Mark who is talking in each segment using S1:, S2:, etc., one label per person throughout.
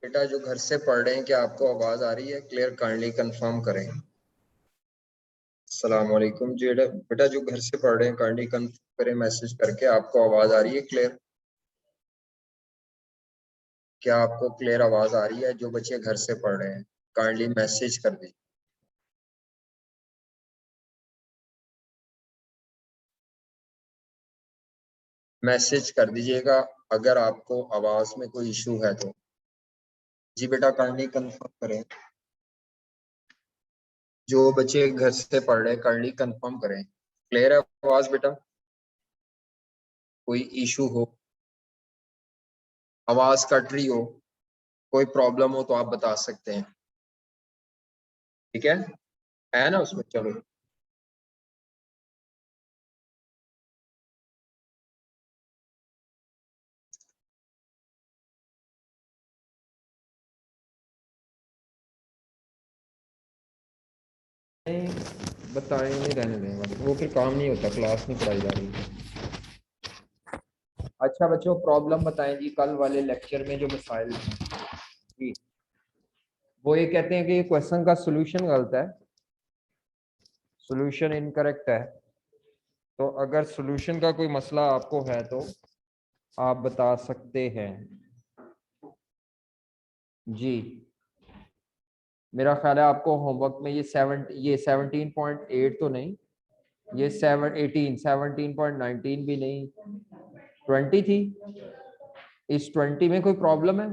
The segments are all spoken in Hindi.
S1: बेटा जो घर से पढ़ रहे हैं, क्या आपको आवाज आ रही है क्लियर? काइंडली कंफर्म करें। अस्सलाम वालेकुम जी। बेटा जो घर से पढ़ रहे हैं काइंडली कंफर्म करें मैसेज करके, आपको आवाज आ रही है क्लियर? क्या आपको क्लियर आवाज आ रही है? जो बच्चे घर से पढ़ रहे हैं काइंडली मैसेज कर दीजिए। मैसेज कर दीजिएगा अगर आपको आवाज में कोई इशू है तो। जी बेटा काइंडली कंफर्म करें। जो बच्चे घर से पढ़ रहे हैं काइंडली कंफर्म करें। क्लियर है आवाज बेटा? कोई इशू हो, आवाज कट रही हो, कोई प्रॉब्लम हो तो आप बता सकते हैं। ठीक है ना उसमें? चलो बताएं, नहीं रहने दें, बस वो फिर काम नहीं होता, क्लास नहीं पढ़ाई जा रही। अच्छा बच्चों, प्रॉब्लम बताएं जी। कल वाले लेक्चर में जो मसाइल हैं जी, वो ये कहते हैं कि ये क्वेश्चन का सोल्यूशन गलत है, सोल्यूशन इनकरेक्ट है। तो अगर सोल्यूशन का कोई मसला आपको है तो आप बता सकते हैं जी। मेरा ख्याल है आपको होमवर्क में ये 17.8 तो नहीं, ये 17.19 भी नहीं, 20 थी। इस 20 में कोई प्रॉब्लम है?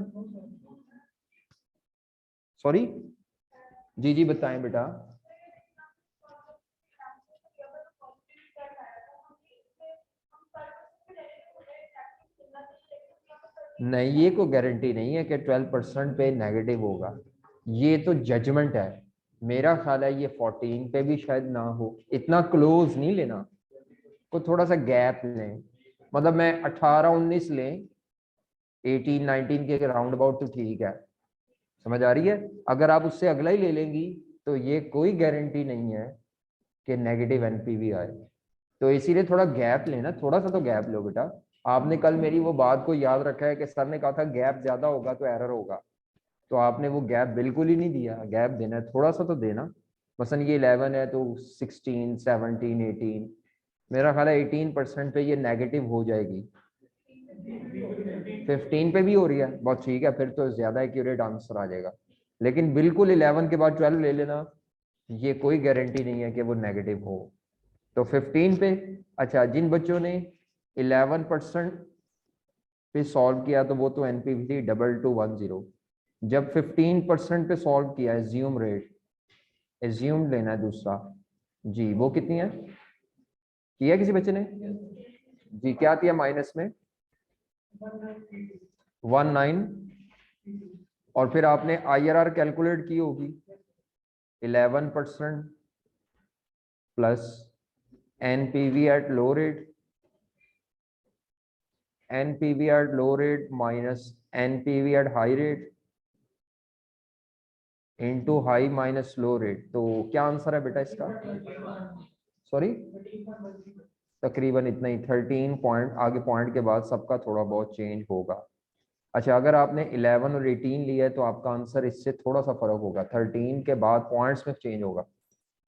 S1: सॉरी जी, जी बताएं बेटा। नहीं, ये कोई गारंटी नहीं है कि 12% पे नेगेटिव होगा, ये तो जजमेंट है। मेरा ख्याल है ये 14 पे भी शायद ना हो, इतना क्लोज नहीं लेना, को थोड़ा सा गैप लें। मतलब मैं 18-19 लें, 18-19 के राउंड अबाउट तो ठीक है, समझ आ रही है? अगर आप उससे अगला ही ले लेंगी तो ये कोई गारंटी नहीं है कि नेगेटिव एनपीवी आए। तो इसीलिए थोड़ा गैप लेना, थोड़ा सा तो गैप लो बेटा। आपने कल मेरी वो बात को याद रखा है कि सर ने कहा था गैप ज्यादा होगा तो एरर होगा, तो आपने वो गैप बिल्कुल ही नहीं दिया। गैप देना है, थोड़ा सा तो देना। मसलन ये 11 है तो 16, 17, 18, मेरा ख्याल है 18% पे ये नेगेटिव हो जाएगी। 15 पे भी हो रही है, बहुत ठीक है, फिर तो ज्यादा एक्यूरेट आंसर आ जाएगा। लेकिन बिल्कुल 11 के बाद 12 ले लेना, ये कोई गारंटी नहीं है कि वो नेगेटिव हो। तो 15 पे, अच्छा जिन बच्चों ने 11% पे सॉल्व किया तो वो तो एनपीवी 2210। जब 15% पे सॉल्व किया, एज्यूम रेट, एज्यूम लेना है दूसरा जी, वो कितनी है? किया किसी बच्चे ने जी? क्या किया माइनस में? 19। और फिर आपने आईआरआर कैलकुलेट की होगी, 11% plus NPV at low rate, NPV at low rate minus NPV at high rate into high minus low rate. तो क्या आंसर है बेटा इसका? सॉरी, तकरीबन इतना ही, 13 पॉइंट। आगे पॉइंट के बाद सबका थोड़ा बहुत चेंज होगा। अच्छा, अगर आपने 11 और 18 लिया है तो आपका आंसर इससे थोड़ा सा फर्क होगा, 13 के बाद पॉइंट्स में चेंज होगा।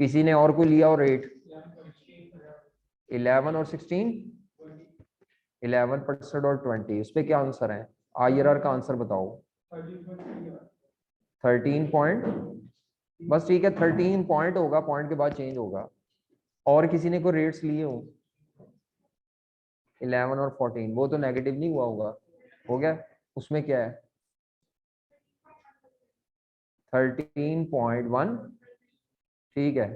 S1: किसी ने और कोई लिया और रेट? 11 और 16, 11% और 20, उस पर क्या आंसर है? आईआरआर का आंसर बताओ। 13 पॉइंट, बस ठीक है, 13 पॉइंट होगा, पॉइंट के बाद चेंज होगा। और किसी ने कोई रेट्स लिए हो? 11 और 14, वो तो नेगेटिव नहीं हुआ होगा, हो गया? उसमें क्या है? 13.1, ठीक है,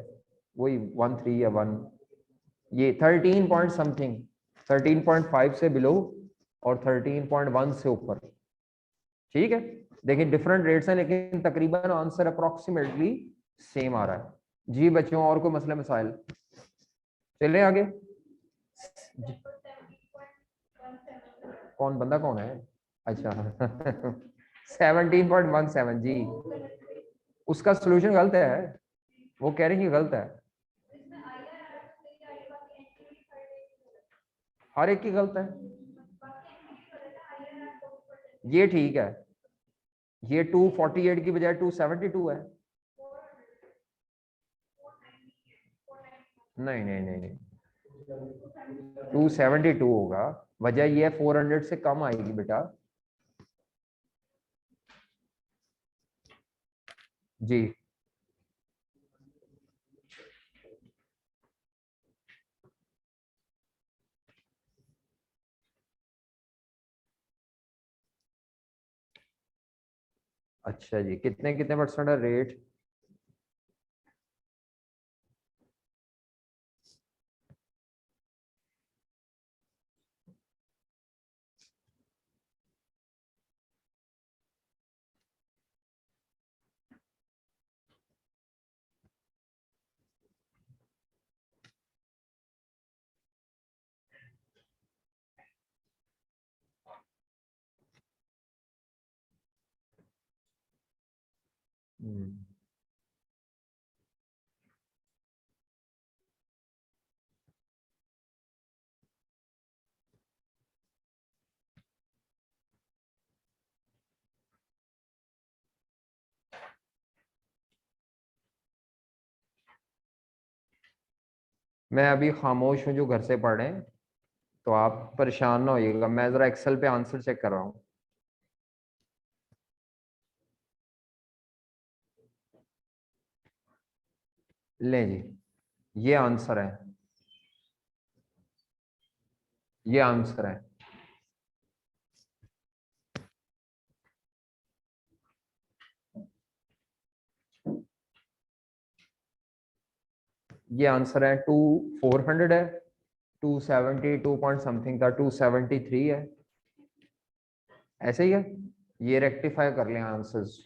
S1: वही 13 या 1, ये 13 पॉइंट समथिंग, 13.5 से बिलो और 13.1 से ऊपर, ठीक है। देखिए डिफरेंट रेट्स हैं लेकिन तकरीबन आंसर अप्रोक्सीमेटली सेम आ रहा है जी। बच्चों और कोई मसले मसाइल? चले आगे। कौन बंदा कौन है? अच्छा 17.17 जी, उसका सोल्यूशन गलत है, वो कह रहे हैं कि गलत है। हर एक की गलत है, ये ठीक है, ये 248 की बजाय 272 है। नहीं नहीं नहीं नहीं, 272 होगा। वजह ये 400 से कम आएगी बेटा जी। अच्छा जी, कितने कितने परसेंट है रेट? हम्म, मैं अभी खामोश हूँ जो घर से पढ़ रहे हैं, तो आप परेशान ना होइएगा, मैं जरा एक्सेल पे आंसर चेक कर रहा हूँ। लें जी, ये आंसर है, ये आंसर है। ये आंसर है। 400 है, 272 पॉइंट समथिंग था, 273 है, ऐसे ही है। ये रेक्टिफाई कर लें आंसर्स।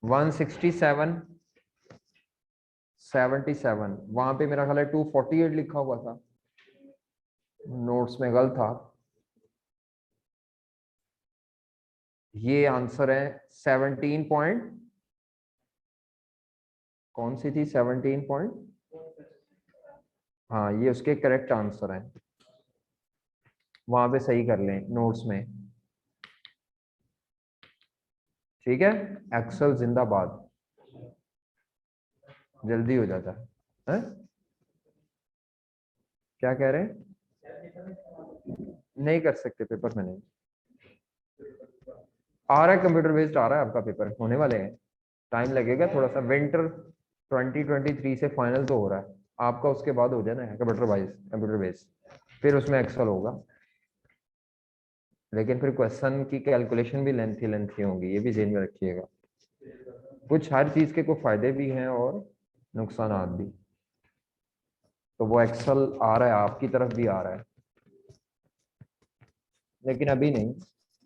S1: 167 77, वहां पे मेरा ख्याल है 248 लिखा हुआ था, नोट्स में गलत था। ये आंसर है 17 पॉइंट, कौन सी थी 17 पॉइंट? हाँ, ये उसके करेक्ट आंसर है, वहां पे सही कर लें नोट्स में। ठीक है, एक्सेल जिंदाबाद, जल्दी हो जाता है। क्या कह रहे हैं? नहीं कर सकते पेपर में, नहीं आ रहा है, कंप्यूटर बेस्ड आ रहा है, आपका पेपर होने वाले हैं, टाइम लगेगा थोड़ा सा। विंटर 2023 से फाइनल तो हो रहा है आपका, उसके बाद हो जाना है कंप्यूटर वाइज, कंप्यूटर बेस्ड, फिर उसमें एक्सेल होगा। लेकिन फिर क्वेश्चन की कैलकुलेशन भी लेंथी लेंथी होंगी, ये भी ध्यान में रखिएगा। कुछ हर चीज के कुछ फायदे भी हैं और नुकसानात भी, तो वो एक्सेल आ रहा है, आपकी तरफ भी आ रहा है, लेकिन अभी नहीं,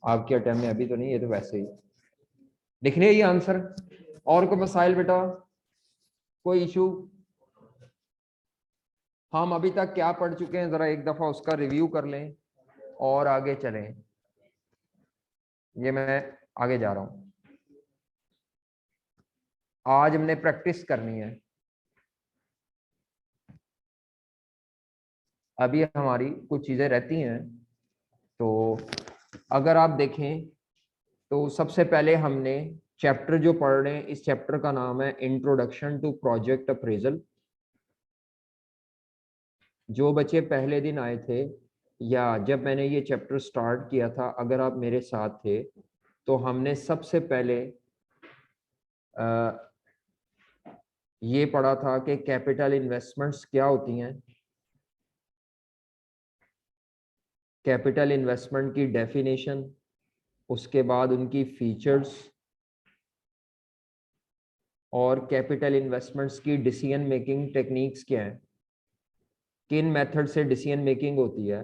S1: आपके अटेम्प्ट में अभी तो नहीं, ये तो वैसे ही लिख लिया ये आंसर। और कोई मसाइल बेटा, कोई इशू? हम अभी तक क्या पढ़ चुके हैं, जरा एक दफा उसका रिव्यू कर लें और आगे चलें। ये मैं आगे जा रहा हूं, आज हमने प्रैक्टिस करनी है। अभी हमारी कुछ चीजें रहती हैं, तो अगर आप देखें तो सबसे पहले हमने चैप्टर जो पढ़ रहे हैं, इस चैप्टर का नाम है इंट्रोडक्शन टू प्रोजेक्ट अप्रेजल। जो बच्चे पहले दिन आए थे या जब मैंने ये चैप्टर स्टार्ट किया था, अगर आप मेरे साथ थे, तो हमने सबसे पहले ये पढ़ा था कि कैपिटल इन्वेस्टमेंट्स क्या होती हैं, कैपिटल इन्वेस्टमेंट की डेफिनेशन, उसके बाद उनकी फीचर्स, और कैपिटल इन्वेस्टमेंट्स की डिसीजन मेकिंग टेक्निक्स क्या हैं, किन मेथड से डिसीजन मेकिंग होती है।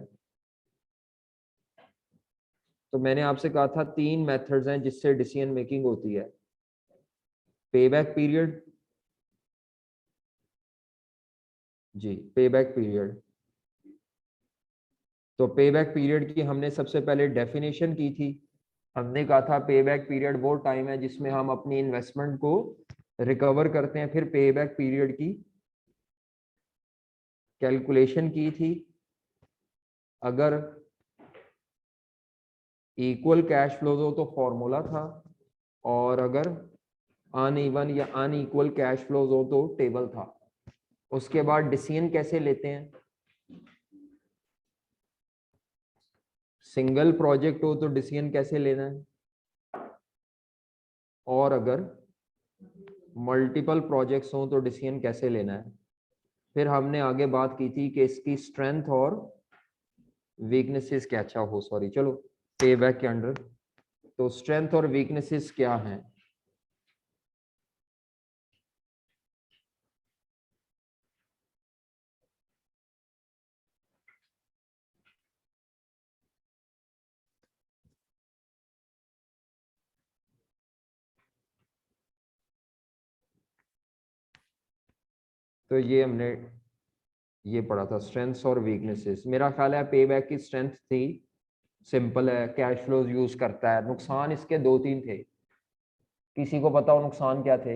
S1: तो मैंने आपसे कहा था 3 मेथड्स हैं जिससे डिसीजन मेकिंग होती है। पेबैक पीरियड, जी पेबैक पीरियड। तो पेबैक पीरियड की हमने सबसे पहले डेफिनेशन की थी। हमने कहा था पेबैक पीरियड वो टाइम है जिसमें हम अपनी इन्वेस्टमेंट को रिकवर करते हैं। फिर पेबैक पीरियड की कैलकुलेशन की थी। अगर इक्वल कैश फ्लोज हो तो फॉर्मूला था, और अगर अनइवन या अनइक्वल कैश फ्लोज हो तो टेबल था। उसके बाद डिसीजन कैसे लेते हैं? सिंगल प्रोजेक्ट हो तो डिसीजन कैसे लेना है, और अगर मल्टीपल प्रोजेक्ट्स हो तो डिसीजन कैसे लेना है। फिर हमने आगे बात की थी कि इसकी स्ट्रेंथ और वीकनेसेस क्या, अच्छा हो सॉरी, चलो पे बैक के अंडर तो स्ट्रेंथ और वीकनेसेस क्या हैं। तो ये हमने ये पढ़ा था स्ट्रेंथ्स और वीकनेसेस। मेरा ख्याल है पे बैक की स्ट्रेंथ थी, सिंपल है, कैश फ्लोज यूज करता है। नुकसान इसके 2-3 थे, किसी को पता हो नुकसान क्या थे?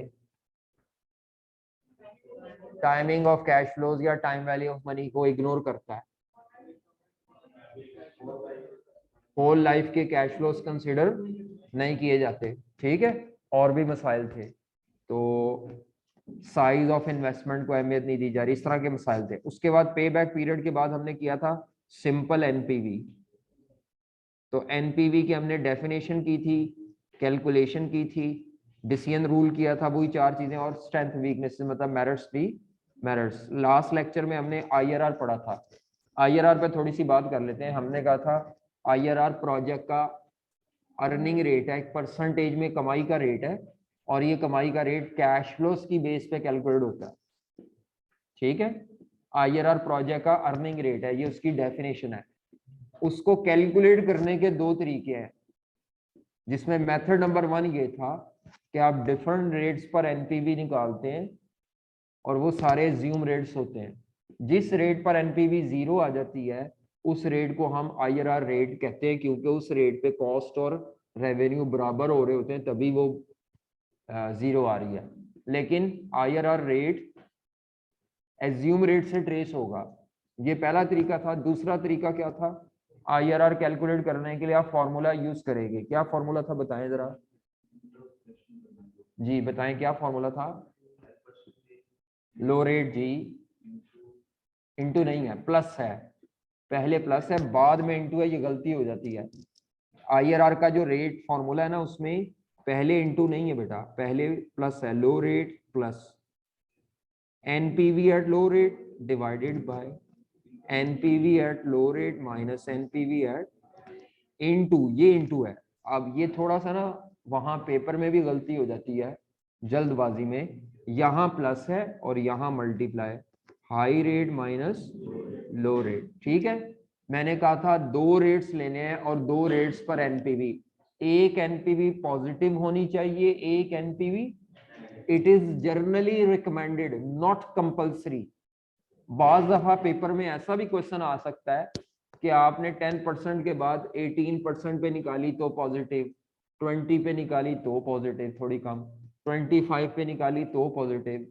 S1: टाइमिंग ऑफ कैश फ्लोज या टाइम वैल्यू ऑफ मनी को इग्नोर करता है। होल लाइफ के कैश फ्लोज कंसिडर नहीं किए जाते, ठीक है। और भी मसाइल थे, तो साइज ऑफ इन्वेस्टमेंट को अहमियत नहीं दी जा रही, इस तरह के मसाइल थे। उसके बाद पे बैक पीरियड के बाद हमने किया था सिंपल एनपीवी। तो एनपीवी की हमने डेफिनेशन की थी, कैलकुलेशन की थी, डिसीजन रूल किया था, वही 4 चीजें, और स्ट्रेंथ वीकनेस मतलब मेरिट्स भी मेरिट्स। लास्ट लेक्चर में हमने आईआरआर पढ़ा था। आईआरआर पे थोड़ी सी बात कर लेते हैं। हमने कहा था आईआरआर प्रोजेक्ट का अर्निंग रेट है, एक परसेंटेज में कमाई का रेट है, और ये कमाई का रेट कैश फ्लोस की बेस पे कैलकुलेट होता है, ठीक है। आईआरआर प्रोजेक्ट का अर्निंग रेट है, ये उसकी डेफिनेशन है। उसको कैलकुलेट करने के 2 तरीके हैं, जिसमें मेथड नंबर 1 ये था कि आप डिफरेंट रेट्स पर एनपीवी निकालते हैं, और वो सारे ज्यूम रेट्स होते हैं। जिस रेट पर एनपीवी 0 आ जाती है उस रेट को हम आईआरआर रेट कहते हैं, क्योंकि उस रेट पे कॉस्ट और रेवेन्यू बराबर हो रहे होते हैं, तभी वो 0 आ रही है। लेकिन आईआरआर रेट एज्यूम रेट से ट्रेस होगा, ये पहला तरीका था। दूसरा तरीका क्या था? आईआरआर कैलकुलेट करने के लिए आप फॉर्मूला यूज करेंगे। क्या फॉर्मूला था बताएं जरा, जी बताएं क्या फॉर्मूला था? लो रेट जी, इंटू नहीं है, प्लस है। पहले प्लस है, बाद में इंटू है, ये गलती हो जाती है। आईआरआर का जो रेट फॉर्मूला है ना, उसमें पहले इंटू नहीं है बेटा, पहले प्लस है। Low rate plus NPV at low rate divided by NPV at low rate minus NPV at into, ये इनटू है। अब ये थोड़ा सा ना वहां पेपर में भी गलती हो जाती है जल्दबाजी में, यहाँ प्लस है और यहाँ multiply, high rate minus low rate, ठीक है। मैंने कहा था 2 रेट्स लेने हैं और 2 रेट्स पर एनपीवी, एक एनपीवी पॉजिटिव होनी चाहिए, एक NPV it is generally recommended not compulsory. बाज दफा पेपर में ऐसा भी क्वेश्चन आ सकता है कि आपने 10% के बाद 18% पे निकाली तो पॉजिटिव, 20 पे निकाली तो पॉजिटिव, थोड़ी कम 25 पे निकाली तो पॉजिटिव,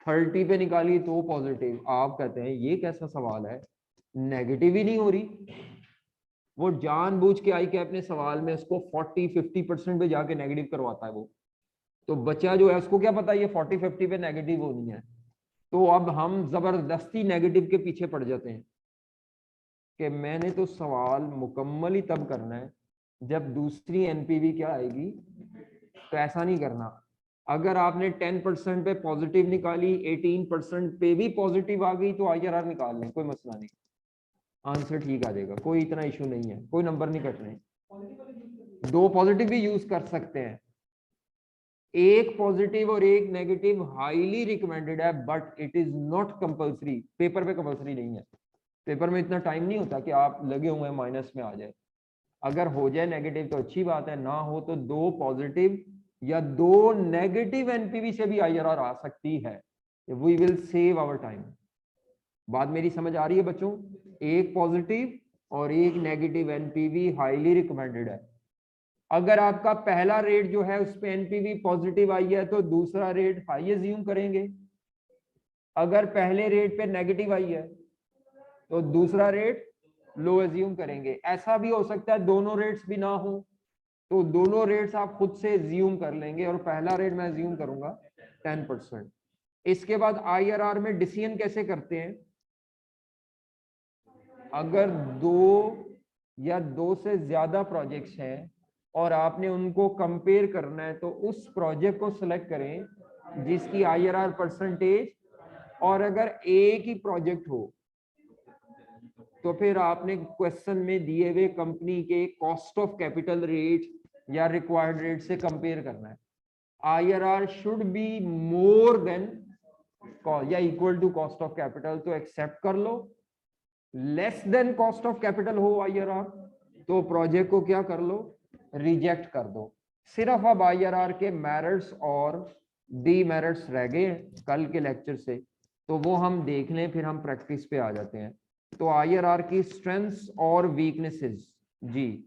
S1: 30 पे निकाली तो पॉजिटिव। आप कहते हैं ये कैसा सवाल है, नेगेटिव ही नहीं हो रही। वो जानबूझ के आई कैप ने सवाल में उसको 40-50% पे जाके नेगेटिव करवाता है वो। तो बच्चा जो है उसको क्या पता ये 40-50 पे नेगेटिव होनी है। तो अब हम जबरदस्ती नेगेटिव के पीछे पड़ जाते हैं कि मैंने तो सवाल मुकम्मल ही तब करना है जब दूसरी एनपीवी क्या आएगी। तो ऐसा नहीं करना। अगर आपने 10% पे पॉजिटिव निकाली, 18% पे भी पॉजिटिव आ गई, तो आईआरआर निकाल लें, कोई मसला नहीं, आंसर ठीक आ जाएगा, कोई इतना इशू नहीं है, कोई नंबर नहीं कटने। 2 पॉजिटिव भी यूज कर सकते हैं, एक पॉजिटिव और एक नेगेटिव हाईली रिकमेंडेड है, but it is not compulsory. Paper पे कंपल्सरी नहीं है, पेपर में इतना टाइम नहीं होता कि आप लगे हुए माइनस में आ जाए। अगर हो जाए नेगेटिव तो अच्छी बात है, ना हो तो 2 पॉजिटिव या 2 नेगेटिव एनपीवी से भी आईआरआर आ सकती है। We will save our time. बात मेरी समझ आ रही है बच्चों? एक पॉजिटिव और एक नेगेटिव एनपीवी हाईली रिकमेंडेड है। अगर आपका पहला रेट जो है उस पे एनपीवी पॉजिटिव आई है तो दूसरा रेट हाई अज्यूम करेंगे। अगर पहले रेट पे नेगेटिव आई है तो दूसरा रेट लो एज्यूम करेंगे। ऐसा भी हो सकता है दोनों रेट्स भी ना हो, तो दोनों रेट्स आप खुद से एज्यूम कर लेंगे और पहला रेट मैं एज्यूम करूंगा 10%। इसके बाद आईआरआर में डिसीजन कैसे करते हैं, अगर दो या दो से ज्यादा प्रोजेक्ट्स हैं और आपने उनको कंपेयर करना है, तो उस प्रोजेक्ट को सिलेक्ट करें जिसकी आईआरआर परसेंटेज, और अगर एक ही प्रोजेक्ट हो तो फिर आपने क्वेश्चन में दिए हुए कंपनी के कॉस्ट ऑफ कैपिटल रेट या रिक्वायर्ड रेट से कंपेयर करना है। IRR should be more than या equal to cost of capital तो एक्सेप्ट कर लो, less than cost of capital हो आईआरआर तो प्रोजेक्ट को क्या कर लो, रिजेक्ट कर दो। सिर्फ अब आईआरआर के मेरिट्स और डीमेरिट्स रह गए कल के लेक्चर से, तो वो हम देख लें, फिर हम प्रैक्टिस पे आ जाते हैं। तो आईआरआर की स्ट्रेंथ्स और वीकनेसेस जी,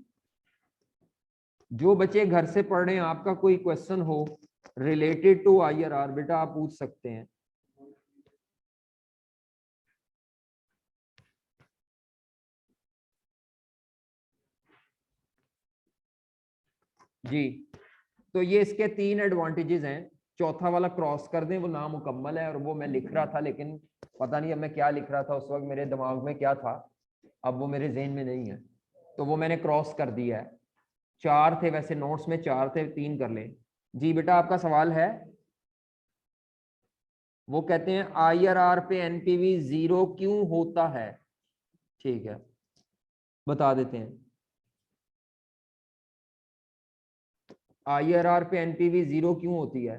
S1: जो बच्चे घर से पढ़ रहे हैं, आपका कोई क्वेश्चन हो रिलेटेड टू आईआरआर, बेटा आप पूछ सकते हैं। जी, तो ये इसके 3 एडवांटेजेस हैं। चौथा वाला क्रॉस कर दें, वो नामुकम्मल है, और वो मैं लिख रहा था लेकिन पता नहीं अब मैं क्या लिख रहा था उस वक्त, मेरे दिमाग में क्या था अब वो मेरे जेहन में नहीं है, तो वो मैंने क्रॉस कर दिया है। 4 थे वैसे नोट्स में, 4 थे, 3 कर लें। जी बेटा आपका सवाल है, वो कहते हैं आईआरआर पे एनपीवी 0 क्यों होता है। ठीक है, बता देते हैं। आईआरआर पे एनपीवी 0 क्यों होती है।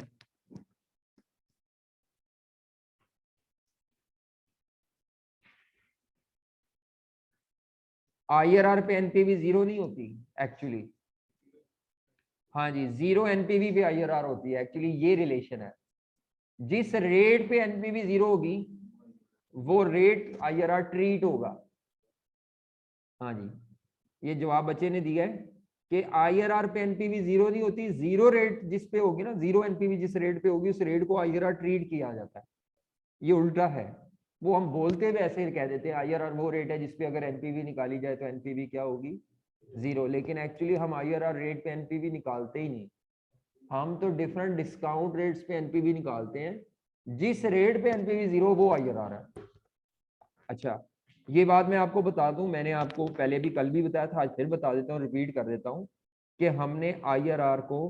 S1: आईआरआर पे एनपीवी 0 नहीं होती एक्चुअली। हाँ जी, 0 एनपीवी पे आईआरआर होती है एक्चुअली, ये रिलेशन है। जिस रेट पे एनपीवी 0 होगी वो रेट आईआरआर ट्रीट होगा। हाँ जी, ये जवाब बच्चे ने दिया है कि आईआरआर पे एनपीवी 0 नहीं होती, 0 रेट जिस पे होगी ना, 0 एनपीवी जिस रेट पे होगी उस रेट को आईआरआर ट्रीट किया जाता है। ये उल्टा है, वो हम बोलते हुए ऐसे ही कह देते हैं आईआरआर वो रेट है जिसपे अगर एनपीवी निकाली जाए तो एनपीवी क्या होगी, 0, लेकिन एक्चुअली हम आईआरआर रेट पे एनपीवी निकालते ही नहीं। हम तो डिफरेंट डिस्काउंट रेट्स पे एनपीवी निकालते हैं, जिस रेट पे एनपीवी 0 वो आईआरआर है। अच्छा, ये बात मैं आपको बता दूं, मैंने आपको पहले भी कल भी बताया था, आज फिर बता देता हूँ, रिपीट कर देता हूँ कि हमने आईआरआर को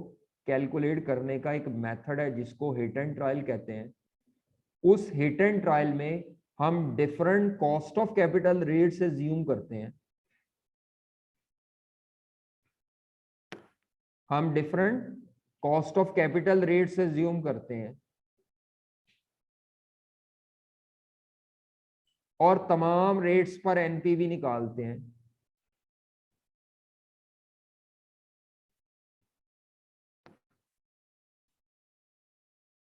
S1: कैलकुलेट करने का एक मेथड है जिसको हिट एंड ट्रायल कहते हैं। उस हिट एंड ट्रायल में हम different cost of capital rate से ज्यूम करते हैं, हम different cost of capital rate से ज्यूम करते हैं और तमाम रेट्स पर एनपीवी निकालते हैं।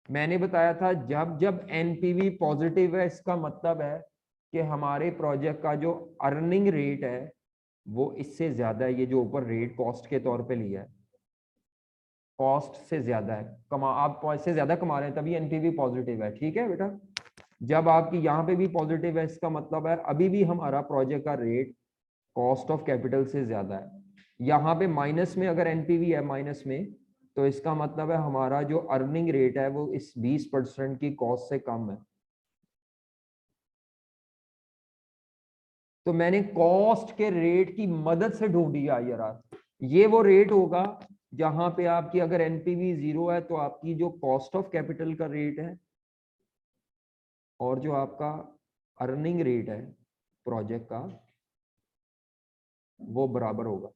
S1: मैंने बताया था जब जब एनपीवी पॉजिटिव है इसका मतलब है कि हमारे प्रोजेक्ट का जो अर्निंग रेट है वो इससे ज्यादा है, ये जो ऊपर रेट कॉस्ट के तौर पे लिया है, कॉस्ट से ज्यादा है, कमा आप इससे ज्यादा कमा रहे हैं तभी एनपीवी पॉजिटिव है। ठीक है बेटा, जब आपकी यहाँ पे भी पॉजिटिव है इसका मतलब है अभी भी हमारा प्रोजेक्ट का रेट कॉस्ट ऑफ कैपिटल से ज्यादा है। यहाँ पे माइनस में अगर एनपीवी है माइनस में, तो इसका मतलब है हमारा जो अर्निंग रेट है वो इस 20% की कॉस्ट से कम है। तो मैंने कॉस्ट के रेट की मदद से ढूंढी आईआरआर, ये वो रेट होगा जहां पे आपकी अगर एनपीवी 0 है तो आपकी जो कॉस्ट ऑफ कैपिटल का रेट है और जो आपका अर्निंग रेट है प्रोजेक्ट का वो बराबर होगा,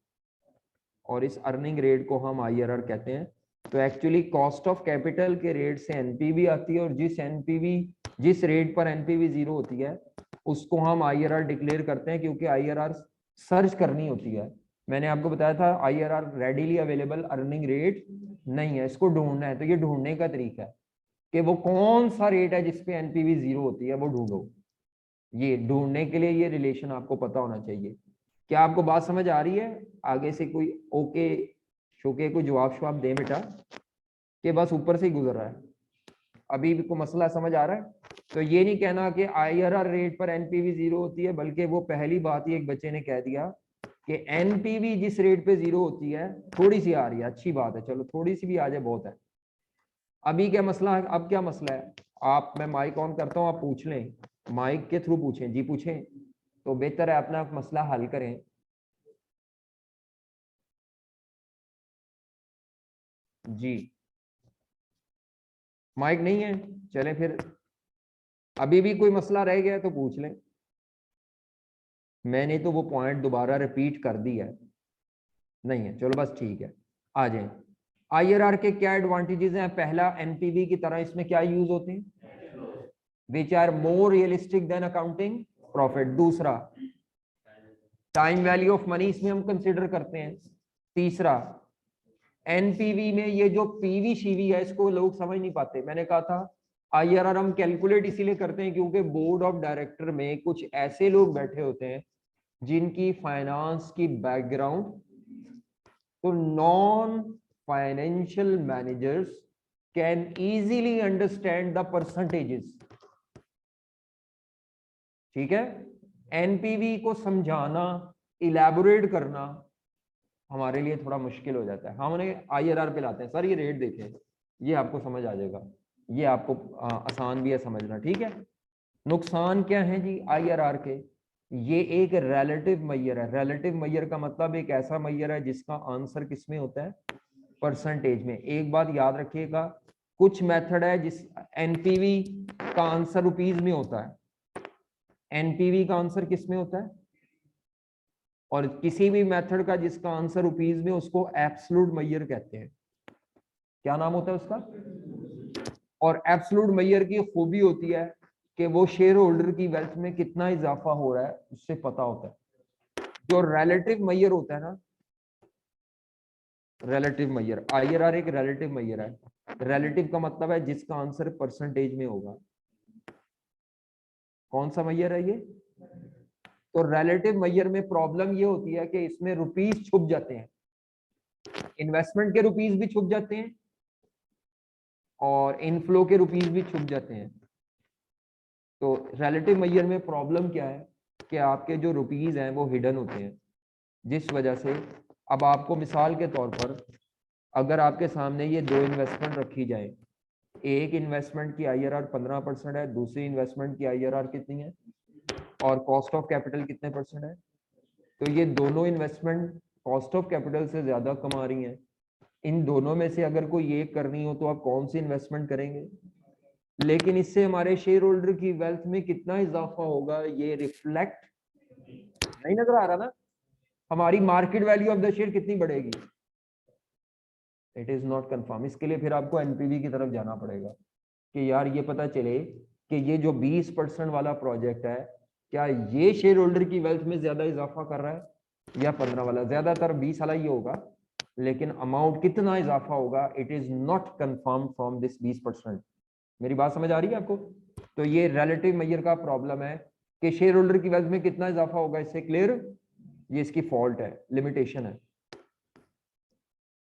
S1: और इस अर्निंग रेट को हम आईआरआर कहते हैं। तो एक्चुअली कॉस्ट ऑफ कैपिटल के रेट से एनपीवी आती है, और जिस रेट पर एनपीवी 0 होती है उसको हम आईआरआर डिक्लेयर करते हैं, क्योंकि आईआरआर सर्च करनी होती है। मैंने आपको बताया था IRR readily available earning rate नहीं है, इसको ढूंढना है। तो ये ढूंढने का तरीका है कि वो कौन सा रेट है जिसपे एनपीवी 0 होती है, वो ढूंढो। ये ढूंढने के लिए ये रिलेशन आपको पता होना चाहिए। क्या आपको बात समझ आ रही है? आगे से कोई ओके शोके कोई जवाब दें बेटा, कि बस ऊपर से ही गुजर रहा है, अभी भी कोई मसला समझ आ रहा है? तो ये नहीं कहना कि IRR रेट पर एनपीवी 0 होती है, बल्कि वो पहली बात ही एक बच्चे ने कह दिया कि एनपीवी जिस रेट पे 0 होती है, थोड़ी सी आ रही है, अच्छी बात है, चलो थोड़ी सी भी आ जाए बहुत है। अभी क्या मसला है, अब क्या मसला है, आप, मैं माइक ऑन करता हूँ, आप पूछ लें, माइक के थ्रू पूछें, जी पूछें, तो बेहतर है अपना मसला हल करें। जी माइक नहीं है, चलें फिर, अभी भी कोई मसला रह गया है तो पूछ लें, मैंने तो वो पॉइंट दोबारा रिपीट कर दिया है, नहीं है, चलो बस ठीक है, आ जाए। IRR के क्या एडवांटेजेस हैं, पहला एनपीवी की तरह इसमें क्या यूज होते हैं, which are more realistic than accounting profit. दूसरा, टाइम वैल्यू ऑफ मनी इसमें हम कंसिडर करते हैं। तीसरा, एनपीवी में ये जो पीवी शीवी है इसको लोग समझ नहीं पाते, मैंने कहा था IRR हम कैलकुलेट इसीलिए करते हैं क्योंकि बोर्ड ऑफ डायरेक्टर में कुछ ऐसे लोग बैठे होते हैं जिनकी फाइनेंस की बैकग्राउंड, तो non financial managers can easily understand the percentages, ठीक है। एनपीवी को समझाना, इलैबोरेट करना हमारे लिए थोड़ा मुश्किल हो जाता है, हम उन्हें IRR पे लाते हैं, सर ये रेट देखें, ये आपको समझ आ जाएगा, ये आपको आसान भी है समझना, ठीक है। नुकसान क्या है जी IRR के, ये एक रिलेटिव मैयर है। रिलेटिव मैयर का मतलब एक ऐसा मैयर है जिसका आंसर किस में होता है, परसेंटेज में। एक बात याद रखिएगा, कुछ मेथड है जिस एनपीवी का आंसर रुपीज में होता है, एनपीवी का आंसर किस में होता है, और किसी भी मेथड का जिसका आंसर रुपीज में, उसको एब्सोल्यूट मैयर कहते हैं। क्या नाम होता है उसका, और एब्सोल्यूट मैयर की खूबी होती है कि वो शेयर होल्डर की वेल्थ में कितना इजाफा हो रहा है उससे पता होता है। जो रिलेटिव मैयर होता है ना, रिलेटिव मैयर, IRR एक रिलेटिव मैयर है। रिलेटिव का मतलब है जिसका आंसर परसेंटेज में होगा। कौन सा मैयर है ये, तो रिलेटिव मैयर में प्रॉब्लम ये होती है कि इसमें रुपीज छुप जाते हैं, इन्वेस्टमेंट के रुपीज भी छुप जाते हैं और इनफ्लो के रुपीज भी छुप जाते हैं। तो रिलेटिव मैयर में प्रॉब्लम क्या है कि आपके जो रुपीज हैं वो हिडन होते हैं, जिस वजह से, अब आपको मिसाल के तौर पर अगर आपके सामने ये दो इन्वेस्टमेंट रखी जाए, एक इन्वेस्टमेंट की IRR 15% है, दूसरी इन्वेस्टमेंट की IRR कितनी है, और कॉस्ट ऑफ कैपिटल कितने % है, तो ये दोनों इन्वेस्टमेंट कॉस्ट ऑफ कैपिटल से ज्यादा कमा रही हैं। इन दोनों में से अगर कोई एक करनी हो तो आप कौन सी इन्वेस्टमेंट करेंगे, लेकिन इससे हमारे शेयर होल्डर की वेल्थ में कितना इजाफा होगा ये रिफ्लेक्ट नहीं नजर आ रहा ना, हमारी market value of the share कितनी बढ़ेगी, इट इज नॉट कंफर्म। इसके लिए फिर आपको एनपीवी की तरफ जाना पड़ेगा कि यार ये पता चले कि ये जो 20% वाला प्रोजेक्ट है, क्या ये शेयर होल्डर की वेल्थ में ज्यादा इजाफा कर रहा है या 15 वाला, ज्यादातर 20 वाला ही होगा, लेकिन अमाउंट कितना इजाफा होगा it is not confirm from this 20%। मेरी बात समझ आ रही है आपको, तो ये रिलेटिव मैयर का प्रॉब्लम है कि शेयर होल्डर की वेल्थ में कितना इजाफा होगा, इससे क्लियर, ये इसकी फॉल्ट है, लिमिटेशन है।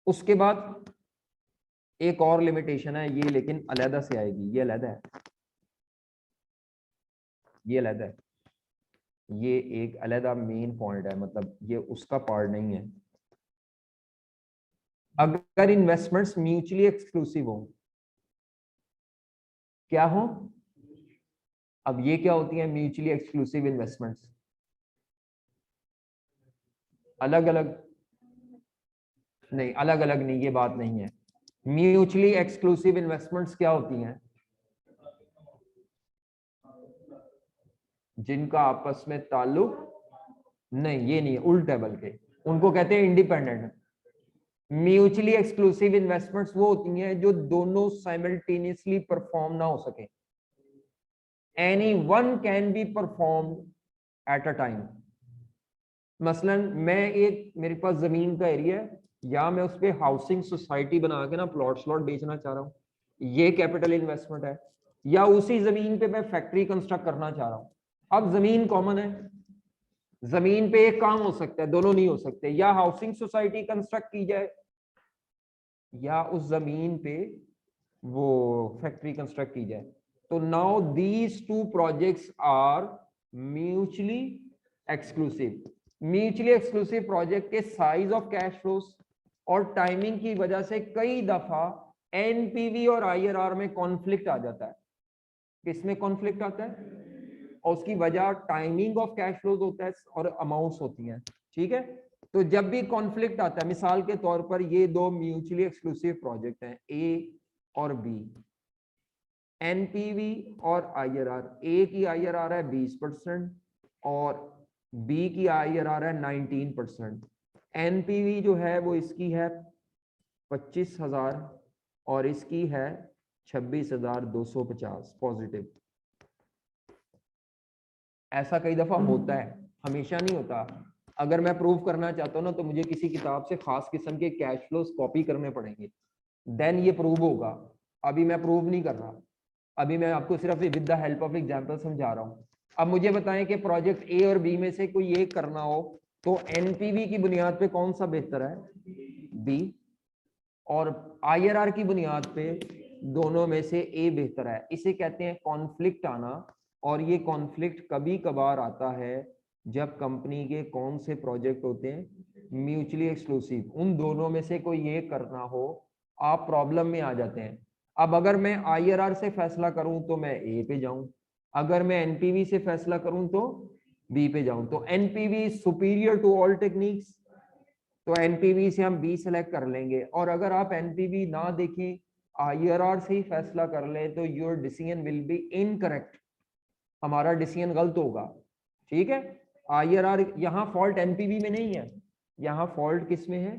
S1: उसके बाद एक और लिमिटेशन है, ये लेकिन अलहदा से आएगी, ये अलहदा है, ये अलहदा है, ये एक अलहदा मेन पॉइंट है, मतलब ये उसका पार्ट नहीं है। अगर इन्वेस्टमेंट्स म्यूचुअली एक्सक्लूसिव हो, क्या हो, अब ये क्या होती है म्यूचुअली एक्सक्लूसिव इन्वेस्टमेंट्स, अलग अलग नहीं, अलग अलग नहीं, ये बात नहीं है। म्यूचुअली एक्सक्लूसिव इन्वेस्टमेंट्स क्या होती हैं, जिनका आपस में ताल्लुक नहीं, ये नहीं है, उल्ट है बल्कि, उनको कहते हैं इंडिपेंडेंट। म्यूचुअली एक्सक्लूसिव इन्वेस्टमेंट्स वो होती हैं जो दोनों साइमल्टेनियसली परफॉर्म ना हो सके, any one can be perform at a time. मसलन मैं एक, मेरे पास जमीन का एरिया है, या मैं उस पर हाउसिंग सोसाइटी बना के ना प्लॉट स्लॉट बेचना चाह रहा हूँ, ये कैपिटल इन्वेस्टमेंट है, या उसी जमीन पे मैं फैक्ट्री कंस्ट्रक्ट करना चाह रहा हूँ। अब जमीन कॉमन है, जमीन पे एक काम हो सकता है, दोनों नहीं हो सकते, या हाउसिंग सोसाइटी कंस्ट्रक्ट की जाए या उस जमीन पे वो फैक्ट्री कंस्ट्रक्ट की जाए। तो now these two projects are mutually exclusive. Mutually exclusive project के साइज ऑफ कैश फ्लोस और टाइमिंग की वजह से कई दफा एनपीवी और आईआरआर में कॉन्फ्लिक्ट आ जाता है। किसमें कॉन्फ्लिक्ट आता है? और उसकी वजह टाइमिंग ऑफ कैश फ्लोज होता है और अमाउंट्स होती हैं। ठीक है, तो जब भी कॉन्फ्लिक्ट आता है, मिसाल के तौर पर ये दो म्यूचुअली एक्सक्लूसिव प्रोजेक्ट हैं ए और बी, एनपीवी और आईआरआर, ए की आईआरआर है 20% और बी की आईआरआर है 19%। एनपीवी जो है वो इसकी है 25,000 और इसकी है 26,250 पॉजिटिव। ऐसा कई दफा होता है, हमेशा नहीं होता। अगर मैं प्रूव करना चाहता हूं ना तो मुझे किसी किताब से खास किस्म के कैश फ्लोस कॉपी करने पड़ेंगे, देन ये प्रूव होगा। अभी मैं प्रूव नहीं कर रहा, अभी मैं आपको सिर्फ with the help of example समझा रहा हूं। अब मुझे बताएं कि प्रोजेक्ट ए और बी में से कोई एक करना हो तो एनपीवी की बुनियाद पे कौन सा बेहतर है? बी। और आईआरआर की बुनियाद पे दोनों में से ए बेहतर है। इसे कहते हैं कॉन्फ्लिक्ट आना। और ये कॉन्फ्लिक्ट कभी कभार आता है जब कंपनी के कौन से प्रोजेक्ट होते हैं? Mutually exclusive. उन दोनों में से कोई एक करना हो, आप प्रॉब्लम में आ जाते हैं। अब अगर मैं आईआरआर से फैसला करूं तो मैं ए पे जाऊं, अगर मैं एनपीवी से फैसला करूं तो बी पे जाऊं। तो NPV superior to all techniques, तो एनपीवी से हम बी सेलेक्ट कर लेंगे। और अगर आप एनपीवी ना देखें, आईआरआर से ही फैसला कर ले तो your decision will be incorrect, हमारा डिसीजन गलत होगा। ठीक है, आईआरआर, यहाँ फॉल्ट एनपीवी में नहीं है, यहाँ फॉल्ट किस में है?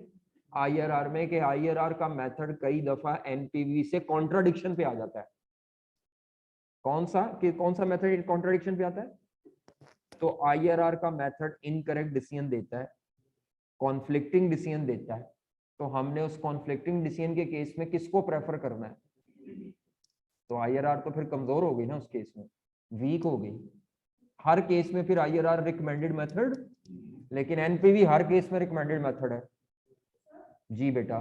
S1: आईआरआर में। कि आईआरआर का मेथड कई दफा एनपीवी से कॉन्ट्राडिक्शन पे आ जाता है। कौन सा मेथड कॉन्ट्राडिक्शन पे आता है? तो आईआरआर का मेथड इनकरेक्ट डिसीजन देता है, कॉन्फ्लिक्टिंग डिसीजन देता है। तो हमने उस कॉन्फ्लिक्टिंग डिसीजन के केस में किसको प्रेफर करना है? तो आईआरआर तो फिर कमजोर हो गई ना, उस केस में वीक हो गई। हर केस में फिर आईआरआर रिकमेंडेड मेथड, लेकिन एनपीवी हर केस में रिकमेंडेड मेथड है। जी बेटा,